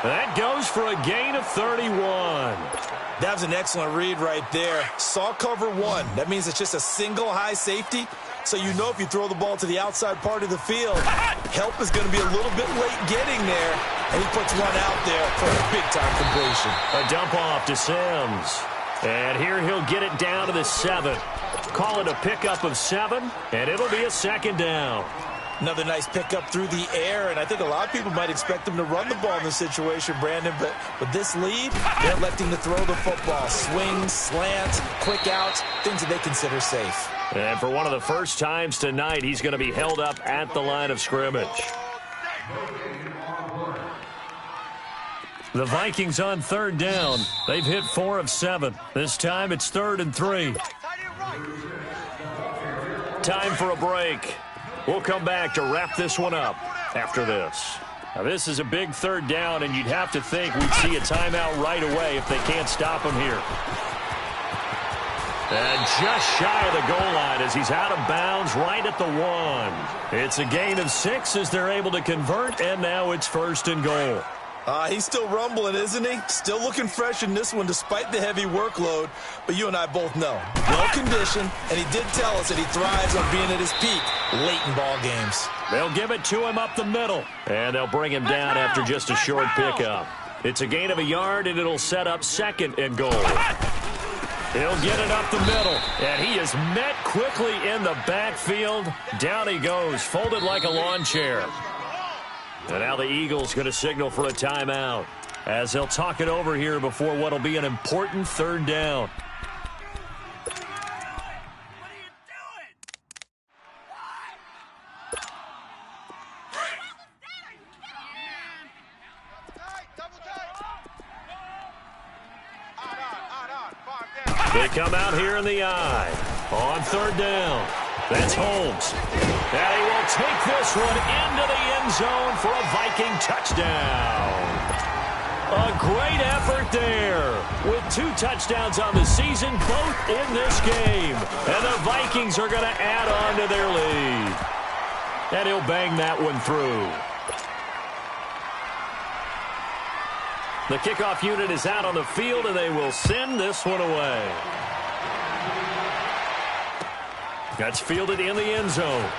Speaker 1: That goes for a gain of 31.
Speaker 3: That was an excellent read right there. Saw cover 1. That means it's just a single high safety. So you know if you throw the ball to the outside part of the field, help is going to be a little bit late getting there. And he puts one out there for a big-time completion.
Speaker 1: A dump off to Sims. And here he'll get it down to the 7. Call it a pickup of 7, and it'll be a 2nd down.
Speaker 3: Another nice pickup through the air, and I think a lot of people might expect him to run the ball in this situation, Brandon, but with this lead, they're electing to throw the football. Swings, slants, quick outs, things that they consider safe.
Speaker 1: And for one of the first times tonight, he's going to be held up at the line of scrimmage. The Vikings on 3rd down. They've hit 4 of 7. This time it's 3rd and 3. Time for a break. We'll come back to wrap this one up after this. Now, this is a big 3rd down, and you'd have to think we'd see a timeout right away if they can't stop him here. And just shy of the goal line as he's out of bounds right at the 1. It's a gain of 6 as they're able to convert, and now it's 1st and goal.
Speaker 3: He's still rumbling, isn't he? Still looking fresh in this one despite the heavy workload. But you and I both know, well conditioned, and he did tell us that he thrives on being at his peak late in ball games.
Speaker 1: They'll give it to him up the middle, and they'll bring him down after just a short pickup. It's a gain of a yard, and it'll set up 2nd and goal. He'll get it up the middle, and he is met quickly in the backfield. Down he goes, folded like a lawn chair. And now the Eagles going to signal for a timeout as they'll talk it over here before what will be an important 3rd down. They come out here in the eye on 3rd down. That's Holmes. And he will take this one into the end zone for a Viking touchdown. A great effort there with 2 touchdowns on the season, both in this game. And the Vikings are going to add on to their lead. And he'll bang that one through. The kickoff unit is out on the field, and they will send this one away. That's fielded in the end zone.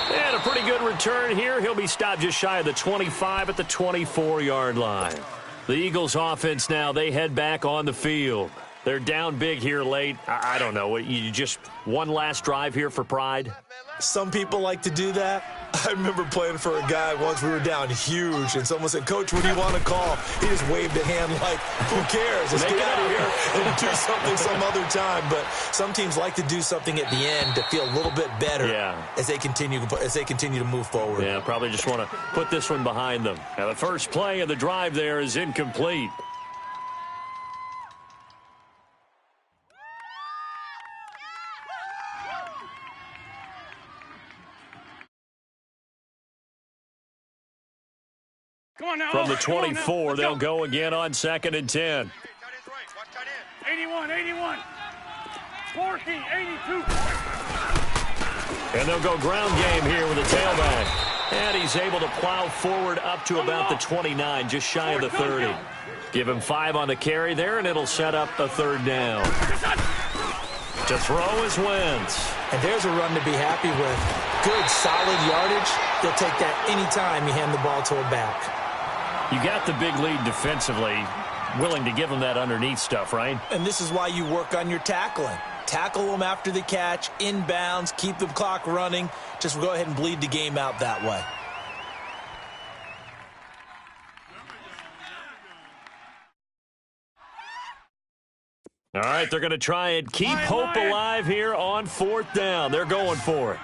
Speaker 1: And a pretty good return here. He'll be stopped just shy of the 25 at the 24-yard line. The Eagles offense now, they head back on the field. They're down big here late. I don't know. You just one last drive here for pride?
Speaker 3: Some people like to do that. I remember playing for a guy once. We were down huge, and someone said, "Coach, what do you want to call?" He just waved a hand like, "Who cares? Let's get out of here and do something some other time." But some teams like to do something at the end to feel a little bit better as they continue to move forward.
Speaker 1: Yeah, probably just want to put this one behind them. Now, the first play of the drive there is incomplete. From the 24, they'll go again on 2nd and 10.
Speaker 2: 81, 81. 14, 82.
Speaker 1: And they'll go ground game here with a tailback. And he's able to plow forward up to about the 29, just shy of the 30. Give him 5 on the carry there, and it'll set up a 3rd down. To throw is Wentz.
Speaker 3: And there's a run to be happy with. Good, solid yardage. They'll take that anytime you hand the ball to a back.
Speaker 1: You got the big lead defensively, willing to give them that underneath stuff, right?
Speaker 3: And this is why you work on your tackling. Tackle them after the catch, inbounds, keep the clock running. Just go ahead and bleed the game out that way.
Speaker 1: All right, they're going to try and keep hope alive here on 4th down. They're going for it.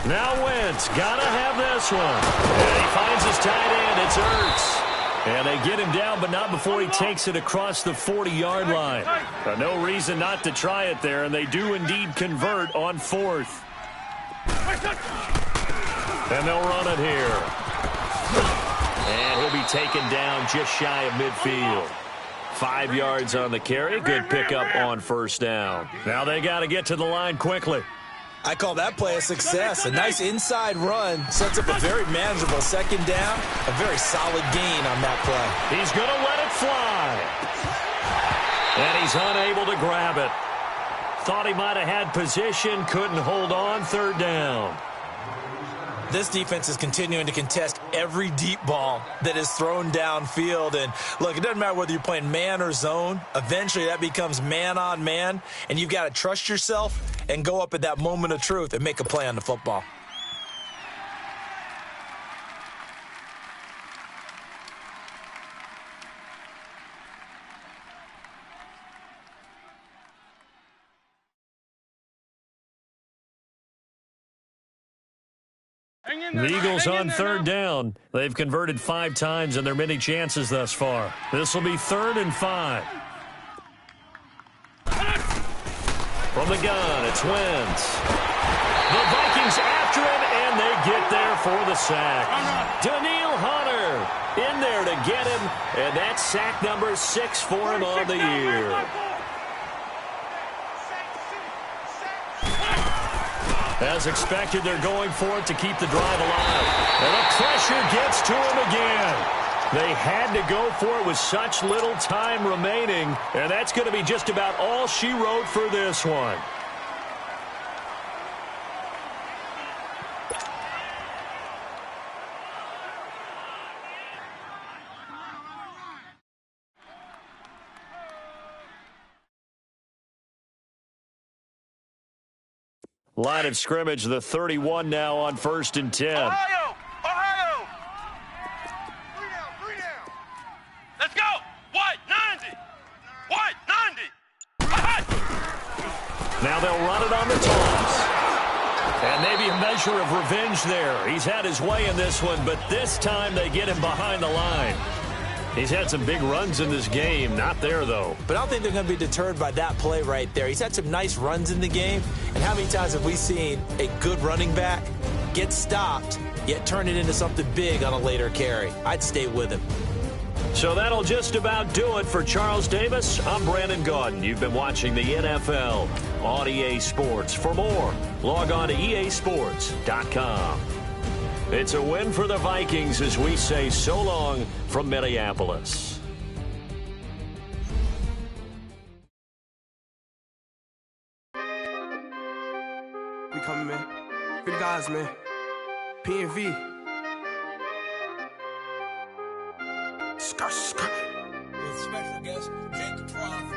Speaker 1: Now Wentz, gotta have this one. And he finds his tight end. It's Ertz. And they get him down, but not before he takes it across the 40-yard line. No reason not to try it there, and they do indeed convert on 4th. And they'll run it here. And he'll be taken down just shy of midfield. 5 yards on the carry. Good pickup on 1st down. Now they got to get to the line quickly.
Speaker 3: I call that play a success. A nice inside run sets up a very manageable 2nd down. A very solid gain on that play.
Speaker 1: He's going to let it fly. And he's unable to grab it. Thought he might have had position, couldn't hold on. 3rd down.
Speaker 3: This defense is continuing to contest every deep ball that is thrown downfield. And, look, it doesn't matter whether you're playing man or zone. Eventually that becomes man-on-man, and you've got to trust yourself and go up at that moment of truth and make a play on the football.
Speaker 1: The Eagles on 3rd down. They've converted 5 times in their many chances thus far. This will be 3rd and 5. From the gun, it's Wentz. The Vikings after him, and they get there for the sack. Daniil Hunter in there to get him, and that's sack number 6 for him on the year. As expected, they're going for it to keep the drive alive. And the pressure gets to him again. They had to go for it with such little time remaining, and that's going to be just about all she wrote for this one. Line of scrimmage, the 31 now on 1st and 10.
Speaker 2: Ohio! Ohio! 3 down. Let's go! White, 90! White, 90!
Speaker 1: Now they'll run it on the toss. And maybe a measure of revenge there. He's had his way in this one, but this time they get him behind the line. He's had some big runs in this game. Not there, though.
Speaker 3: But I don't think they're going to be deterred by that play right there. He's had some nice runs in the game. And how many times have we seen a good running back get stopped, yet turn it into something big on a later carry? I'd stay with him.
Speaker 1: So that'll just about do it for Charles Davis. I'm Brandon Gaudin. You've been watching the NFL on EA Sports. For more, log on to easports.com. It's a win for the Vikings as we say so long from Minneapolis.
Speaker 4: We coming, man. Free the guys, man. P&V. Skirt.
Speaker 3: Special guest, Jake Prof.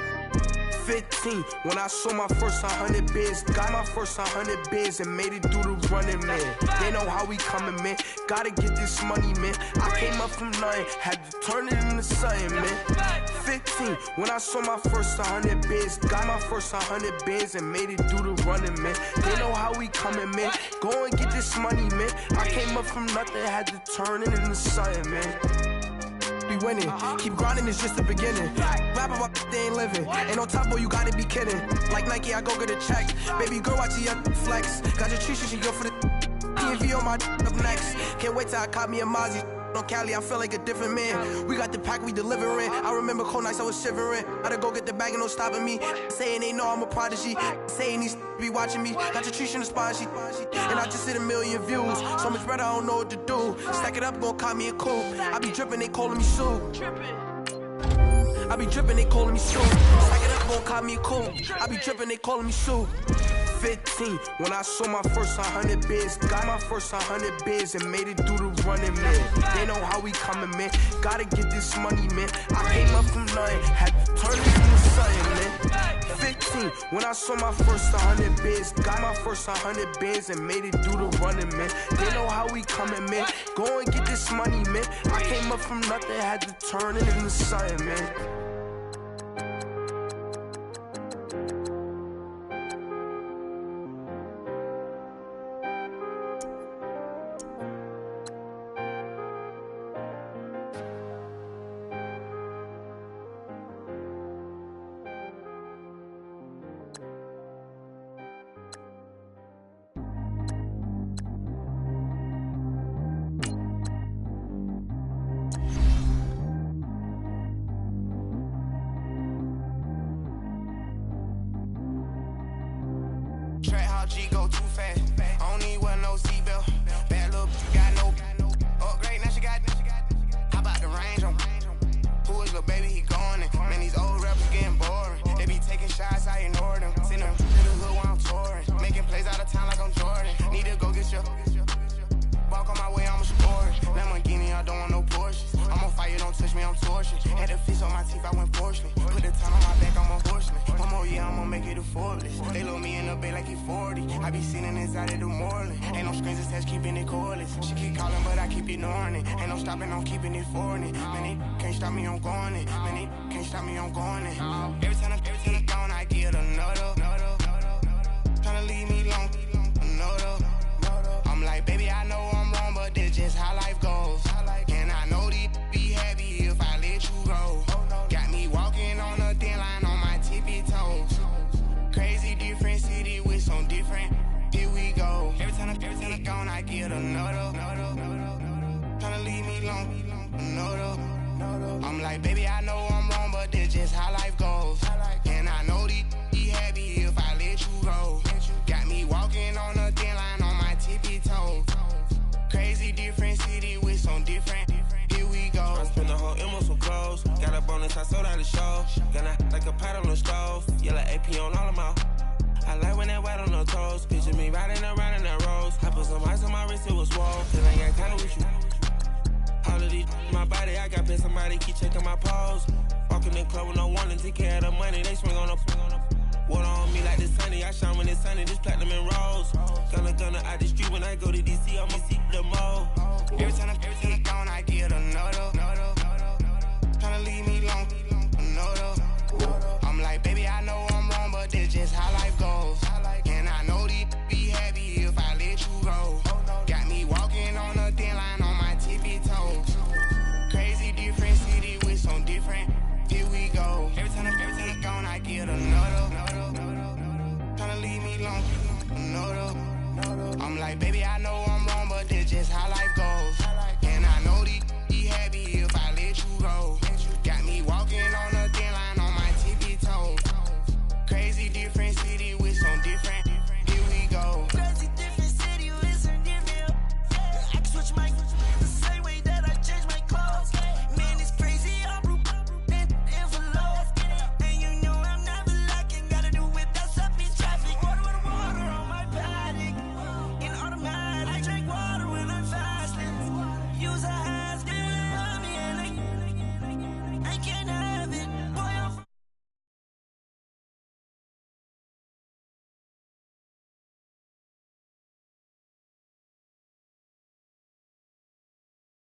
Speaker 4: 15, when I saw my first 100 bids, got my first 100 bids and made it through the running, man. They know how we coming, man. Gotta get this money, man. I came up from nothing, had to turn it into something, man. 15, when I saw my first 100 bids, got my first 100 bids and made it through the running, man. They know how we coming, man. Go and get this money, man. I came up from nothing, had to turn it into something, man. Winning. Keep grinding, it's just the beginning. Rap about they ain't living. Ain't no top boy, you gotta be kidding. Like Nike, I go get a check. Baby girl, watch your flex. Got your tree, she go for the PNV on my up next. Can't wait till I caught me a Mozzie. On Cali, I feel like a different man. We got the pack, we delivering. I remember cold nights, I was shivering. Gotta go get the bag and no stopping me. Saying they know I'm a prodigy. Saying these be watching me. Got your tree in the spot, she. And I just hit 1 million views. So much better, I don't know what to do. Stack it up, gon' call me a coupe. I be dripping, they calling me Sue. I be dripping, they calling me Sue. Stack it up, gon' call me a coupe. I be dripping, they calling me Sue. 15, when I saw my first 100 bids, got my first 100 bids and made it through the running, man. They know how we coming, man. Gotta get this money, man. I came up from nothing, had to turn it into something, man. 15, when I saw my first 100 bids, got my first 100 bids and made it through the running, man. They know how we coming, man. Go and get this money, man. I came up from nothing, had to turn it into something, man.
Speaker 5: Track how G go too fast. I don't need wear no seatbelt. Bad little got no upgrade. Now she got. How about the range on? Who is little baby? He going in. Man, these old rappers getting boring. They be taking shots, I ignore them. Send them to the hood while I'm touring. Making plays out of town like I'm Jordan. Need to go get your. Walk on my way, I'ma score it. Lamborghini, I don't want no Porsches. I'm on fire, don't touch me, I'm torching. Had the fish on my teeth, I went porcelain. Put the ton on my back, I'm a horseman. One more year, I'ma make it a Forbes. They load me in the bay like he 40. I be sitting inside of the Moreland. Ain't no screens attached, keeping it cordless. She keep calling, but I keep ignoring it. Ain't no stopping, I'm keeping it foreign it. Man, they can't stop me, I'm going it. Man, they can't stop me, I'm going it. Every time I'm gone, I get another. Tryna leave me long, another. I'm like, baby, I know I'm wrong, but that's just how life goes. And I know these be happy if I let you go. Got me walking on a thin line on my tippy toes. Crazy different city with some different. Here we go. Every time I'm gone, I get another. Tryna leave me long, another. I'm like, baby, I know I'm wrong, but that's just how life goes. And I know these be happy if I let you go. Got me walking on a thin line on my tippy toes. Crazy different city with some different. Here we go.
Speaker 6: I spent the whole M on some clothes. Got a bonus, I sold out the show. Gonna like a pot on the stove. Yellow AP on all of my. I like when that white on the toes. Picture me riding around in that rose. I put some ice on my wrist, it was swole. Cause I ain't got time with you. All of these my body, I got paid somebody keep checking my pose. Walking in club with no warning, take care of the money. They swing on the. Water on me like the sunny, I shine when it's sunny, this platinum and rose. Gonna out the street when I go to DC, I'ma see the mo.
Speaker 5: Every time I'm gone, I get another. Tryna leave me long, another. I'm like, baby, I know I'm wrong, but that's just how life goes. And I know these be happy if I let you go. Got me walking on a thin line on my tippy toes. Crazy different city with some different. Here we go. Every time I'm gone, I get another. Tryna leave me long, another. I'm like, baby, I know